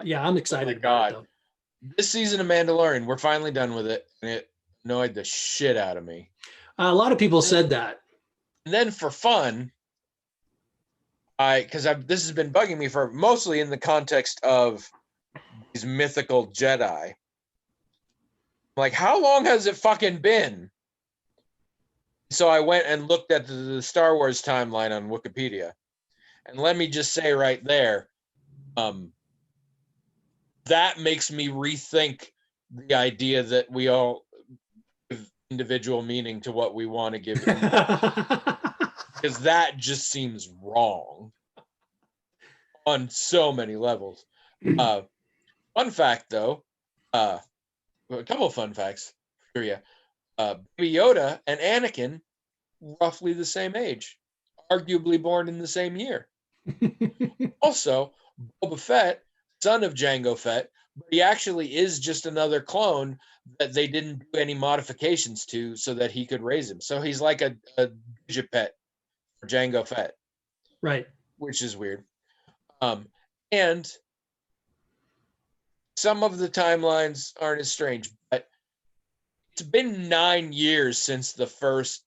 yeah, I'm excited. Oh my God. This season of Mandalorian, we're finally done with it, and it annoyed the shit out of me. A lot of people said that. And then for fun, this has been bugging me for mostly in the context of these mythical Jedi. Like, how long has it fucking been? So I went and looked at the Star Wars timeline on Wikipedia. And let me just say right there, that makes me rethink the idea that we all give individual meaning to what we want to give. Because that just seems wrong on so many levels. Fun fact, though, a couple of fun facts for you. Baby Yoda and Anakin, roughly the same age, arguably born in the same year. Also, Boba Fett, son of Jango Fett, but he actually is just another clone that they didn't do any modifications to so that he could raise him. So he's like a Digipet for Jango Fett. Right. Which is weird. And some of the timelines aren't as strange, but it's been 9 years since the first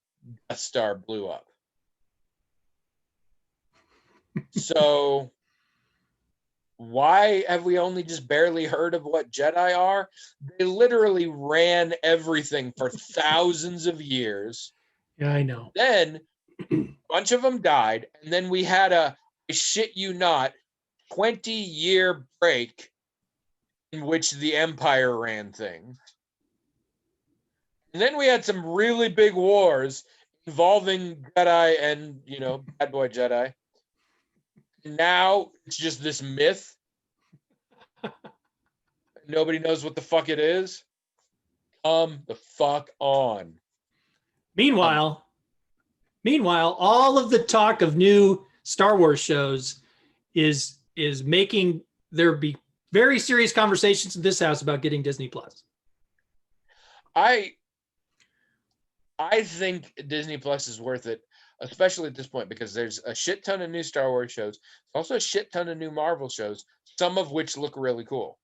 Death Star blew up. So why have we only just barely heard of what Jedi are? They literally ran everything for thousands of years. Yeah, I know. Then a bunch of them died, and then we had I shit you not, 20-year break in which the Empire ran things. And then we had some really big wars involving Jedi and, bad boy Jedi. Now it's just this myth. Nobody knows what the fuck it is. Come the fuck on. Meanwhile, all of the talk of new Star Wars shows is making there be very serious conversations in this house about getting Disney Plus. I think Disney Plus is worth it, especially at this point, because there's a shit ton of new Star Wars shows, also a shit ton of new Marvel shows, some of which look really cool,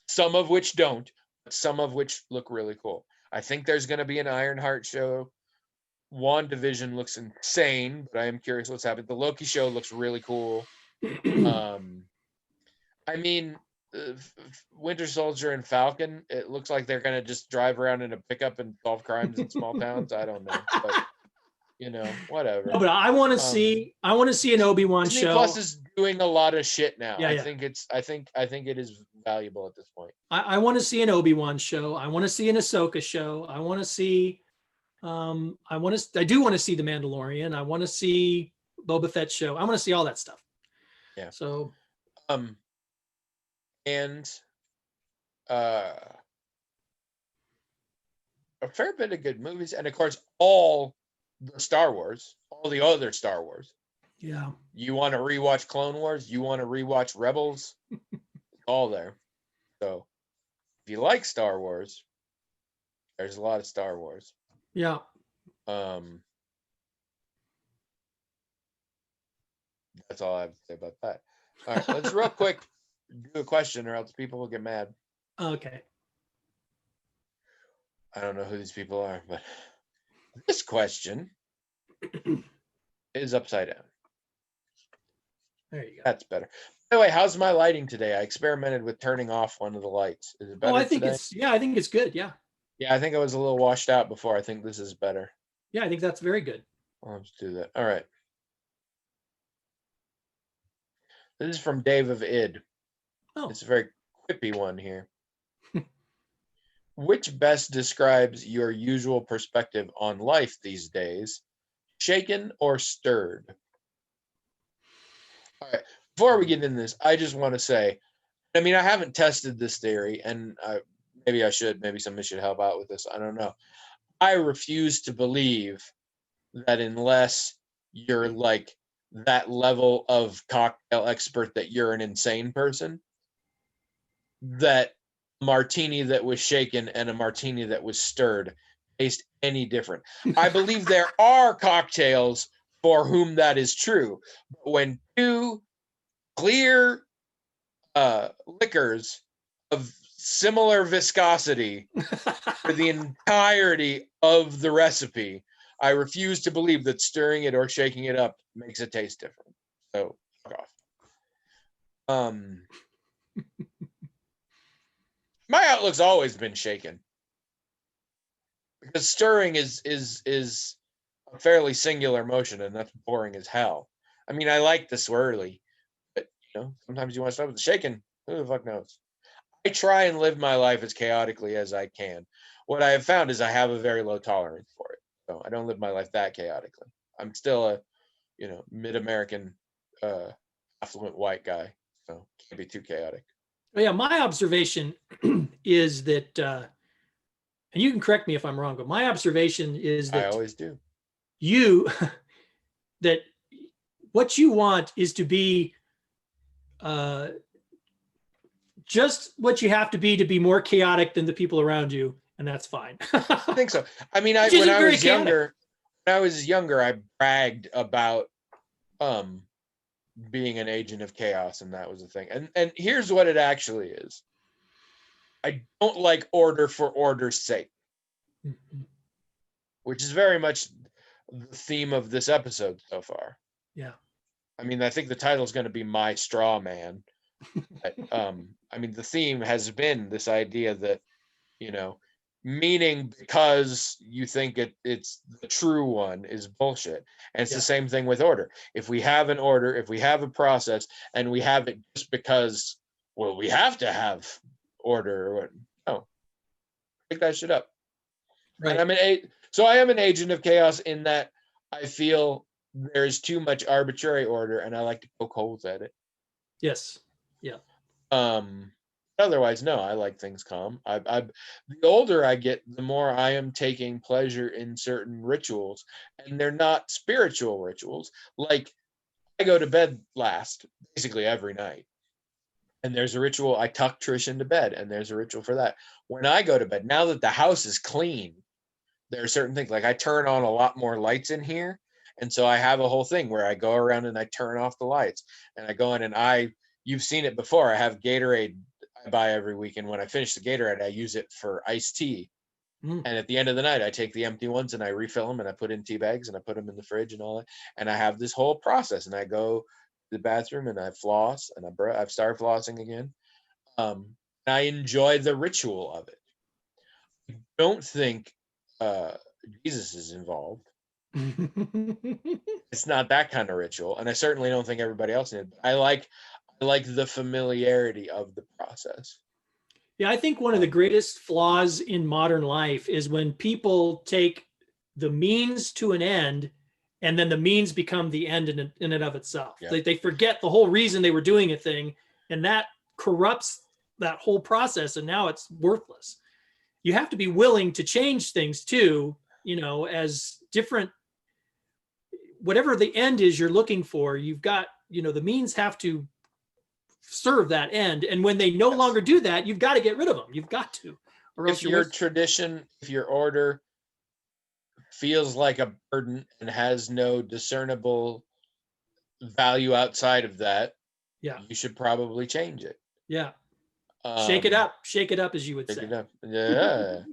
some of which don't, but some of which look really cool. I think there's going to be an Ironheart show. WandaVision looks insane, but I am curious what's happening. The Loki show looks really cool. I mean, Winter Soldier and Falcon, it looks like they're going to just drive around in a pickup and solve crimes in small towns. I don't know. But, whatever. No, but I want to see an Obi-Wan Disney show. Plus is doing a lot of shit now. Yeah. I think it is valuable at this point. I want to see an Obi-Wan show. I want to see an Ahsoka show. I want to see I do want to see The Mandalorian. I want to see Boba Fett show. I want to see all that stuff. Yeah. So and a fair bit of good movies, and of course, all the Star Wars, all the other Star Wars. Yeah. You want to rewatch Clone Wars? You want to rewatch Rebels? All there. So, if you like Star Wars, there's a lot of Star Wars. Yeah. That's all I have to say about that. All right, let's real quick do a question, or else people will get mad. Okay. I don't know who these people are, but this question is upside down. There you go. That's better. By the way, how's my lighting today? I experimented with turning off one of the lights. Is it better? Oh, I think today? I think it's good. Yeah. Yeah, I think I was a little washed out before. I think this is better. Yeah, I think that's very good. Well, let's do that. All right. This is from Dave of Id. Oh. It's a very quippy one here. Which best describes your usual perspective on life these days? Shaken or stirred? All right. Before we get into this, I just want to say, I mean, I haven't tested this theory, and maybe I should. Maybe somebody should help out with this. I don't know. I refuse to believe that unless you're like that level of cocktail expert that you're an insane person, that a martini that was shaken and a martini that was stirred taste any different. I believe there are cocktails for whom that is true. But when two clear liquors of similar viscosity for the entirety of the recipe, I refuse to believe that stirring it or shaking it up makes it taste different. So fuck off. My outlook's always been shaken, because stirring is a fairly singular motion, and that's boring as hell. I mean, I like the swirly, but sometimes you want to start with the shaking. Who the fuck knows? I try and live my life as chaotically as I can. What I have found is I have a very low tolerance for it. So I don't live my life that chaotically. I'm still a, mid-American, affluent white guy. So can't be too chaotic. Yeah, my observation is that, and you can correct me if I'm wrong, but my observation is that I always do. that what you want is to be just what you have to be more chaotic than the people around you, and that's fine. I think so. I mean, when I was younger, I bragged about being an agent of chaos, and that was the thing. And here's what it actually is. I don't like order for order's sake, which is very much the theme of this episode so far. Yeah. I mean, I think the title is going to be My Straw Man. But, I mean, the theme has been this idea that, meaning because you think it's the true one is bullshit. And it's the same thing with order. If we have an order, if we have a process, and we have it just because, well, we have to have order, no, pick that shit up. Right. And I am an agent of chaos in that I feel there's too much arbitrary order, and I like to poke holes at it. Yes. Yeah. Otherwise, no, I like things calm. The older I get, the more I am taking pleasure in certain rituals, and they're not spiritual rituals. Like, I go to bed last basically every night, and there's a ritual. I tuck Trish into bed, and there's a ritual for that. When I go to bed, now that the house is clean, there are certain things, like I turn on a lot more lights in here, and so I have a whole thing where I go around and I turn off the lights, and I go in and you've seen it before. I have Gatorade I buy every week, and when I finish the Gatorade, I use it for iced tea. And at the end of the night, I take the empty ones and I refill them, and I put in tea bags and I put them in the fridge and all that. And I have this whole process, and I go to the bathroom and I floss, and I've started flossing again. And I enjoy the ritual of it. I don't think Jesus is involved. It's not that kind of ritual, and I certainly don't think everybody else did. I like the familiarity of the process. Yeah, I think one of the greatest flaws in modern life is when people take the means to an end, and then the means become the end in and of itself. Yeah. They forget the whole reason they were doing a thing, and that corrupts that whole process, and now it's worthless. you have to be willing to change things too, as different, whatever the end is you're looking for, you've got, the means have to serve that end. And when they no longer do that, you've got to get rid of them. You've got to, or else If your tradition, if your order feels like a burden and has no discernible value outside of that, yeah, you should probably change it. Yeah. Shake it up, as you would say. Shake it up. Yeah.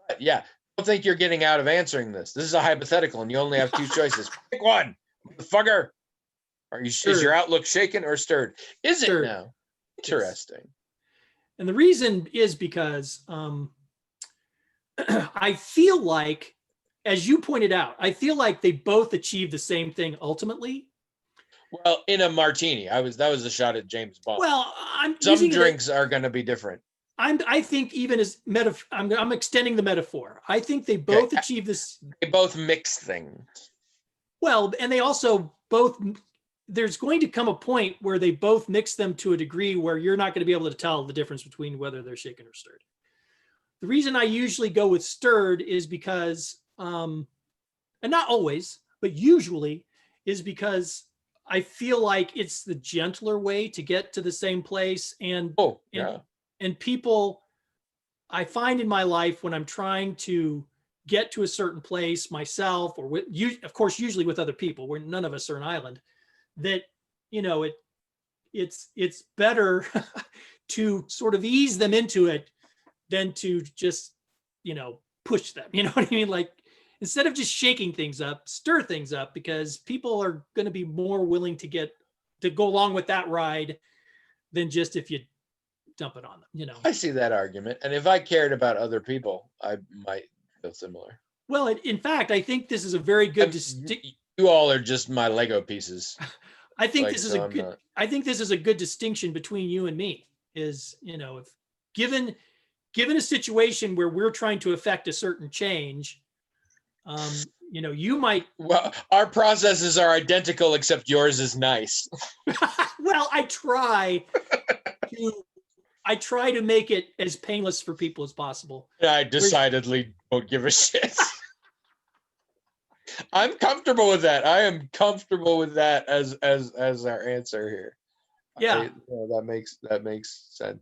But yeah, I don't think you're getting out of answering this. This is a hypothetical, and you only have two choices. Pick one, motherfucker. Is your outlook shaken or stirred? Is Stirred. it now? Interesting. Yes. And the reason is because I feel like, as you pointed out, I feel like they both achieve the same thing ultimately. Well, in a martini, that was a shot at James Bond. Well, some drinks are going to be different. I think even as I'm extending the metaphor. I think they both achieve this. They both mix things. Well, and they also both. There's going to come a point where they both mix them to a degree where you're not going to be able to tell the difference between whether they're shaken or stirred. The reason I usually go with stirred is because, and not always, but usually, is because I feel like it's the gentler way to get to the same place. And people, I find in my life when I'm trying to get to a certain place myself, or with you, of course, usually with other people, where none of us are an island, that, it's better to sort of ease them into it than to just, push them. You know what I mean? Like, instead of just shaking things up, stir things up, because people are going to be more willing to go along with that ride than just if you dump it on them, I see that argument. And if I cared about other people, I might feel similar. Well, in fact, I think this is a very good you all are just my Lego pieces. I think this is a good distinction between you and me, is, if given a situation where we're trying to affect a certain change, you might. Well, our processes are identical, except yours is nice. Well, I try to make it as painless for people as possible. I decidedly don't give a shit. I'm comfortable with that. I am comfortable with that as our answer here. Yeah, that makes sense.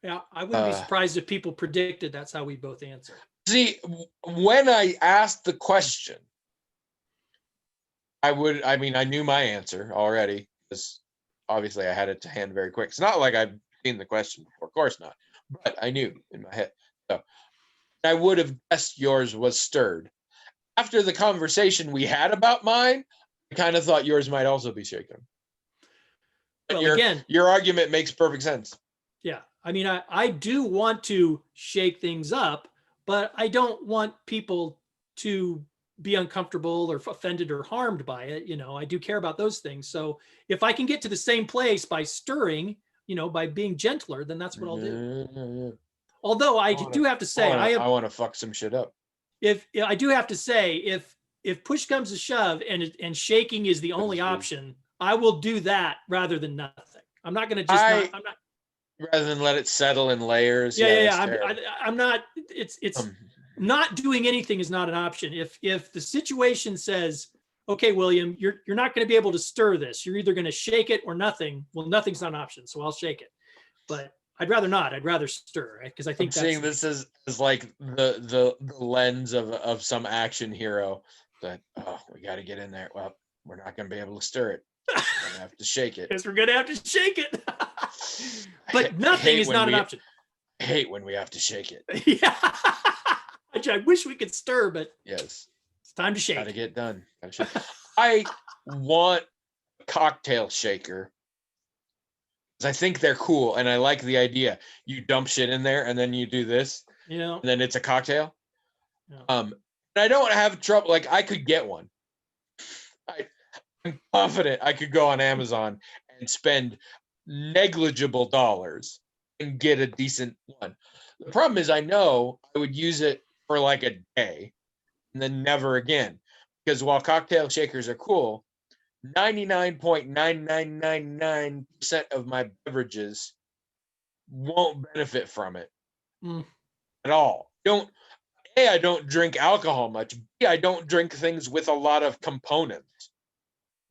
Yeah, I wouldn't be surprised if people predicted that's how we both answer. See, when I asked the question, I knew my answer already, because obviously I had it to hand very quick. It's not like I've seen the question before, of course not, but I knew in my head. So I would have guessed yours was stirred. After the conversation we had about mine, I kind of thought yours might also be shaken. But well, your argument makes perfect sense. Yeah. I mean, I do want to shake things up, but I don't want people to be uncomfortable or offended or harmed by it. I do care about those things. So if I can get to the same place by stirring, by being gentler, then that's what I'll do. Although I do have to say, I want to fuck some shit up. If I do have to say, if push comes to shove and shaking is the only option, I will do that rather than nothing. I'm not going to I'm not. Rather than let it settle in layers. Yeah. I'm not. It's not doing anything is not an option. If the situation says, okay, William, you're not going to be able to stir this. You're either going to shake it or nothing. Well, nothing's not an option, so I'll shake it. But I'd rather not. I'd rather stir, because I think I'm seeing this as like the lens of some action hero that, we got to get in there. Well, we're not going to be able to stir it. We're going to have to shake it. Because we're going to have to shake it. But nothing is not an option. I hate when we have to shake it. Yeah. I wish we could stir, but yes, it's time to shake. Got to get done. I want a cocktail shaker, because I think they're cool, and I like the idea. You dump shit in there, and then you do this, and then it's a cocktail. Yeah. And I don't have trouble. Like, I could get one. I'm confident I could go on Amazon and spend negligible dollars and get a decent one. The problem is, I know I would use it for like a day and then never again, because while cocktail shakers are cool, 99.9999% of my beverages won't benefit from it. at all. I don't drink alcohol much. B, I don't drink things with a lot of components.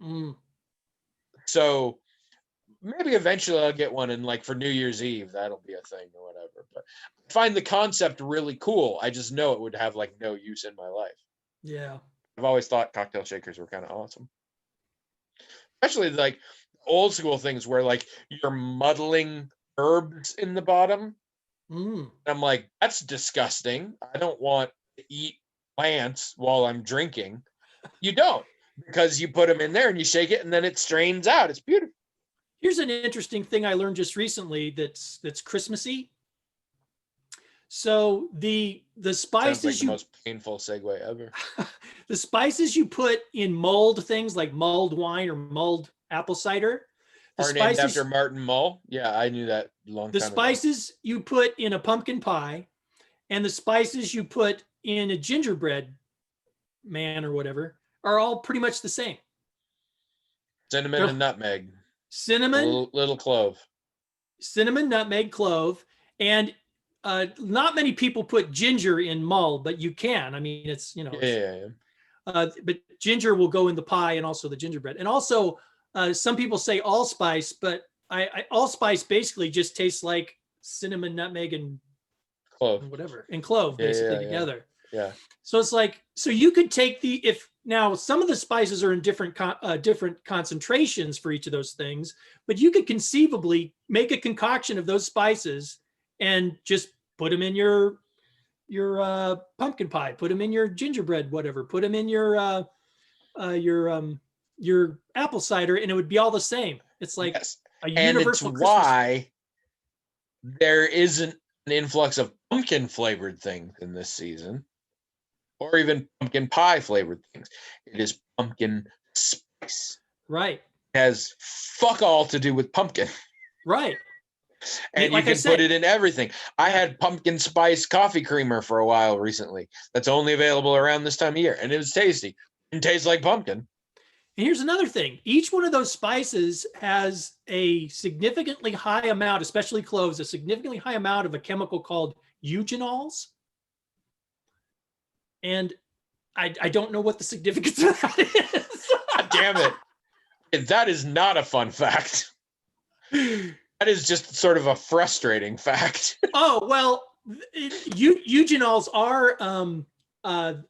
Mm. So maybe eventually I'll get one, and like for New Year's Eve, that'll be a thing or whatever. But I find the concept really cool. I just know it would have like no use in my life. Yeah. I've always thought cocktail shakers were kind of awesome. Especially like old school things where like you're muddling herbs in the bottom. Mm. I'm like, that's disgusting. I don't want to eat plants while I'm drinking. You don't, because you put them in there and you shake it and then it strains out. It's beautiful. Here's an interesting thing I learned just recently that's Christmassy. So the Sounds like spices the most painful segue ever. the spices you put in mulled things like mulled wine or mulled apple cider, the Are named spices after Martin Mull. Yeah, I knew that a long the time ago. spices you put in a pumpkin pie and the spices you put in a gingerbread man or whatever are all pretty much the same. Cinnamon They're and nutmeg. cinnamon, Little clove. cinnamon, nutmeg, clove, and not many people put ginger in mull, but you can. I mean, it's Yeah. but ginger will go in the pie and also the gingerbread. And also, some people say allspice, but allspice basically just tastes like cinnamon, nutmeg, and Clove. whatever, and clove basically together. Yeah. So it's like, so you could take if now some of the spices are in different concentrations for each of those things, but you could conceivably make a concoction of those spices and just put them in your pumpkin pie, put them in your gingerbread, whatever, put them in your apple cider, and it would be all the same. It's like a universal. And it's why there isn't an influx of pumpkin flavored things in this season, or even pumpkin pie flavored things. It is pumpkin spice. Right. It has fuck all to do with pumpkin. Right. And like you can put it in everything. I had pumpkin spice coffee creamer for a while recently. That's only available around this time of year, and it was tasty. It tastes like pumpkin. And here's another thing. Each one of those spices has a significantly high amount, especially cloves, a significantly high amount of a chemical called eugenols. And I don't know what the significance of that is. God damn it. That is not a fun fact. That is just sort of a frustrating fact. Oh, well, eugenols are,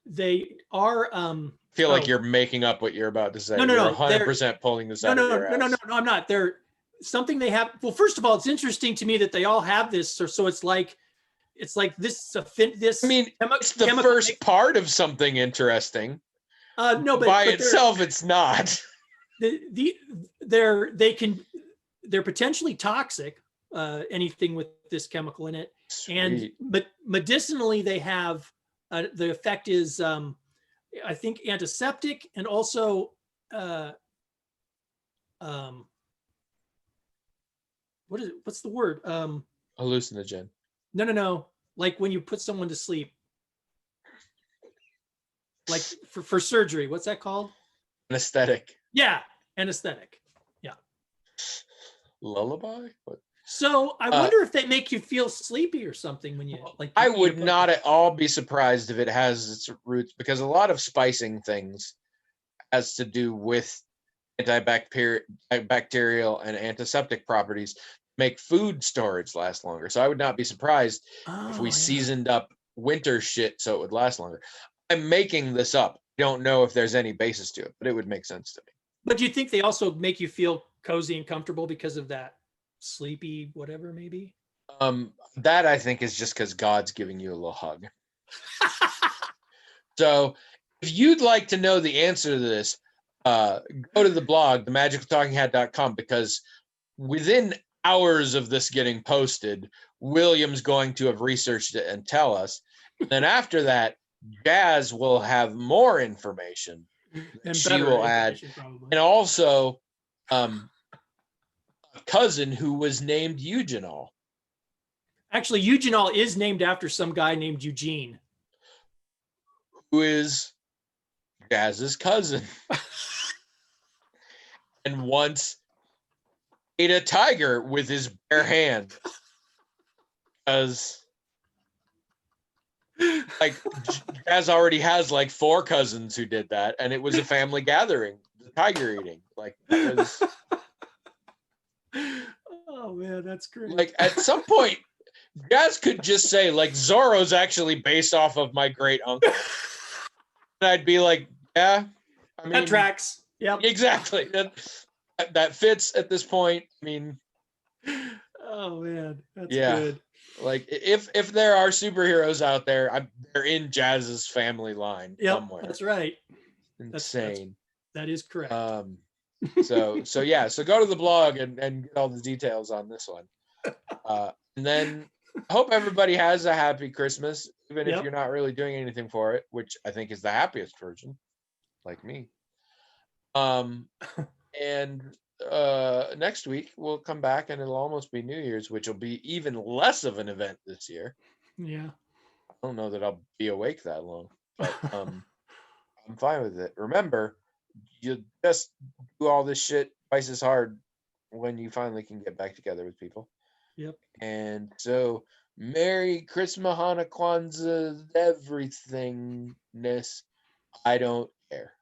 they are, I feel like you're making up what you're about to say. No, you're 100% pulling this out of your ass. No, I'm not. They're something they have. Well, first of all, it's interesting to me that they all have this. So it's like this. This. I mean, it's the first part of something interesting. No, but by itself, it's not. They're potentially toxic. Anything with this chemical in it, Sweet. but medicinally they have the effect is I think antiseptic and also what's the word? Hallucinogen. No. Like when you put someone to sleep. Like for surgery, what's that called? Anesthetic. Yeah, anesthetic. Yeah. Lullaby? What? So I wonder if they make you feel sleepy or something when you like. I would not at all be surprised if it has its roots, because a lot of spicing things has to do with antibacterial and antiseptic properties, make food storage last longer. So I would not be surprised if we seasoned up winter shit so it would last longer. I'm making this up. I don't know if there's any basis to it, but it would make sense to me. But do you think they also make you feel cozy and comfortable because of that sleepy whatever maybe? That I think is just because God's giving you a little hug. So if you'd like to know the answer to this, go to the blog, themagicaltalkinghat.com, because within hours of this getting posted, William's going to have researched it and tell us. And then after that, Jazz will have more information and she will add. Probably. And also a cousin who was named Eugenol. Actually, Eugenol is named after some guy named Eugene, who is Jazz's cousin. And once ate a tiger with his bare hand. Because like Jazz already has like 4 cousins who did that, and it was a family gathering, the tiger eating. Like that was Oh man, that's great. like at some point, Jazz could just say like Zorro's actually based off of my great uncle, and I'd be like, yeah, I mean that tracks. Yep. exactly that fits at this point. I mean, Oh man, that's yeah. good. Like if there are superheroes out there, they're in Jazz's family line Yep, somewhere. that's right. Insane. That is correct. So yeah, so go to the blog and get all the details on this one. And then I hope everybody has a happy Christmas, even if Yep. you're not really doing anything for it, which I think is the happiest version, like me. And next week we'll come back and it'll almost be New Year's, which will be even less of an event this year. Yeah. I don't know that I'll be awake that long, but I'm fine with it. Remember, you just do all this shit twice as hard when you finally can get back together with people. Yep. And so, Merry Christmas, Hanukkah, Kwanzaa, everythingness. I don't care.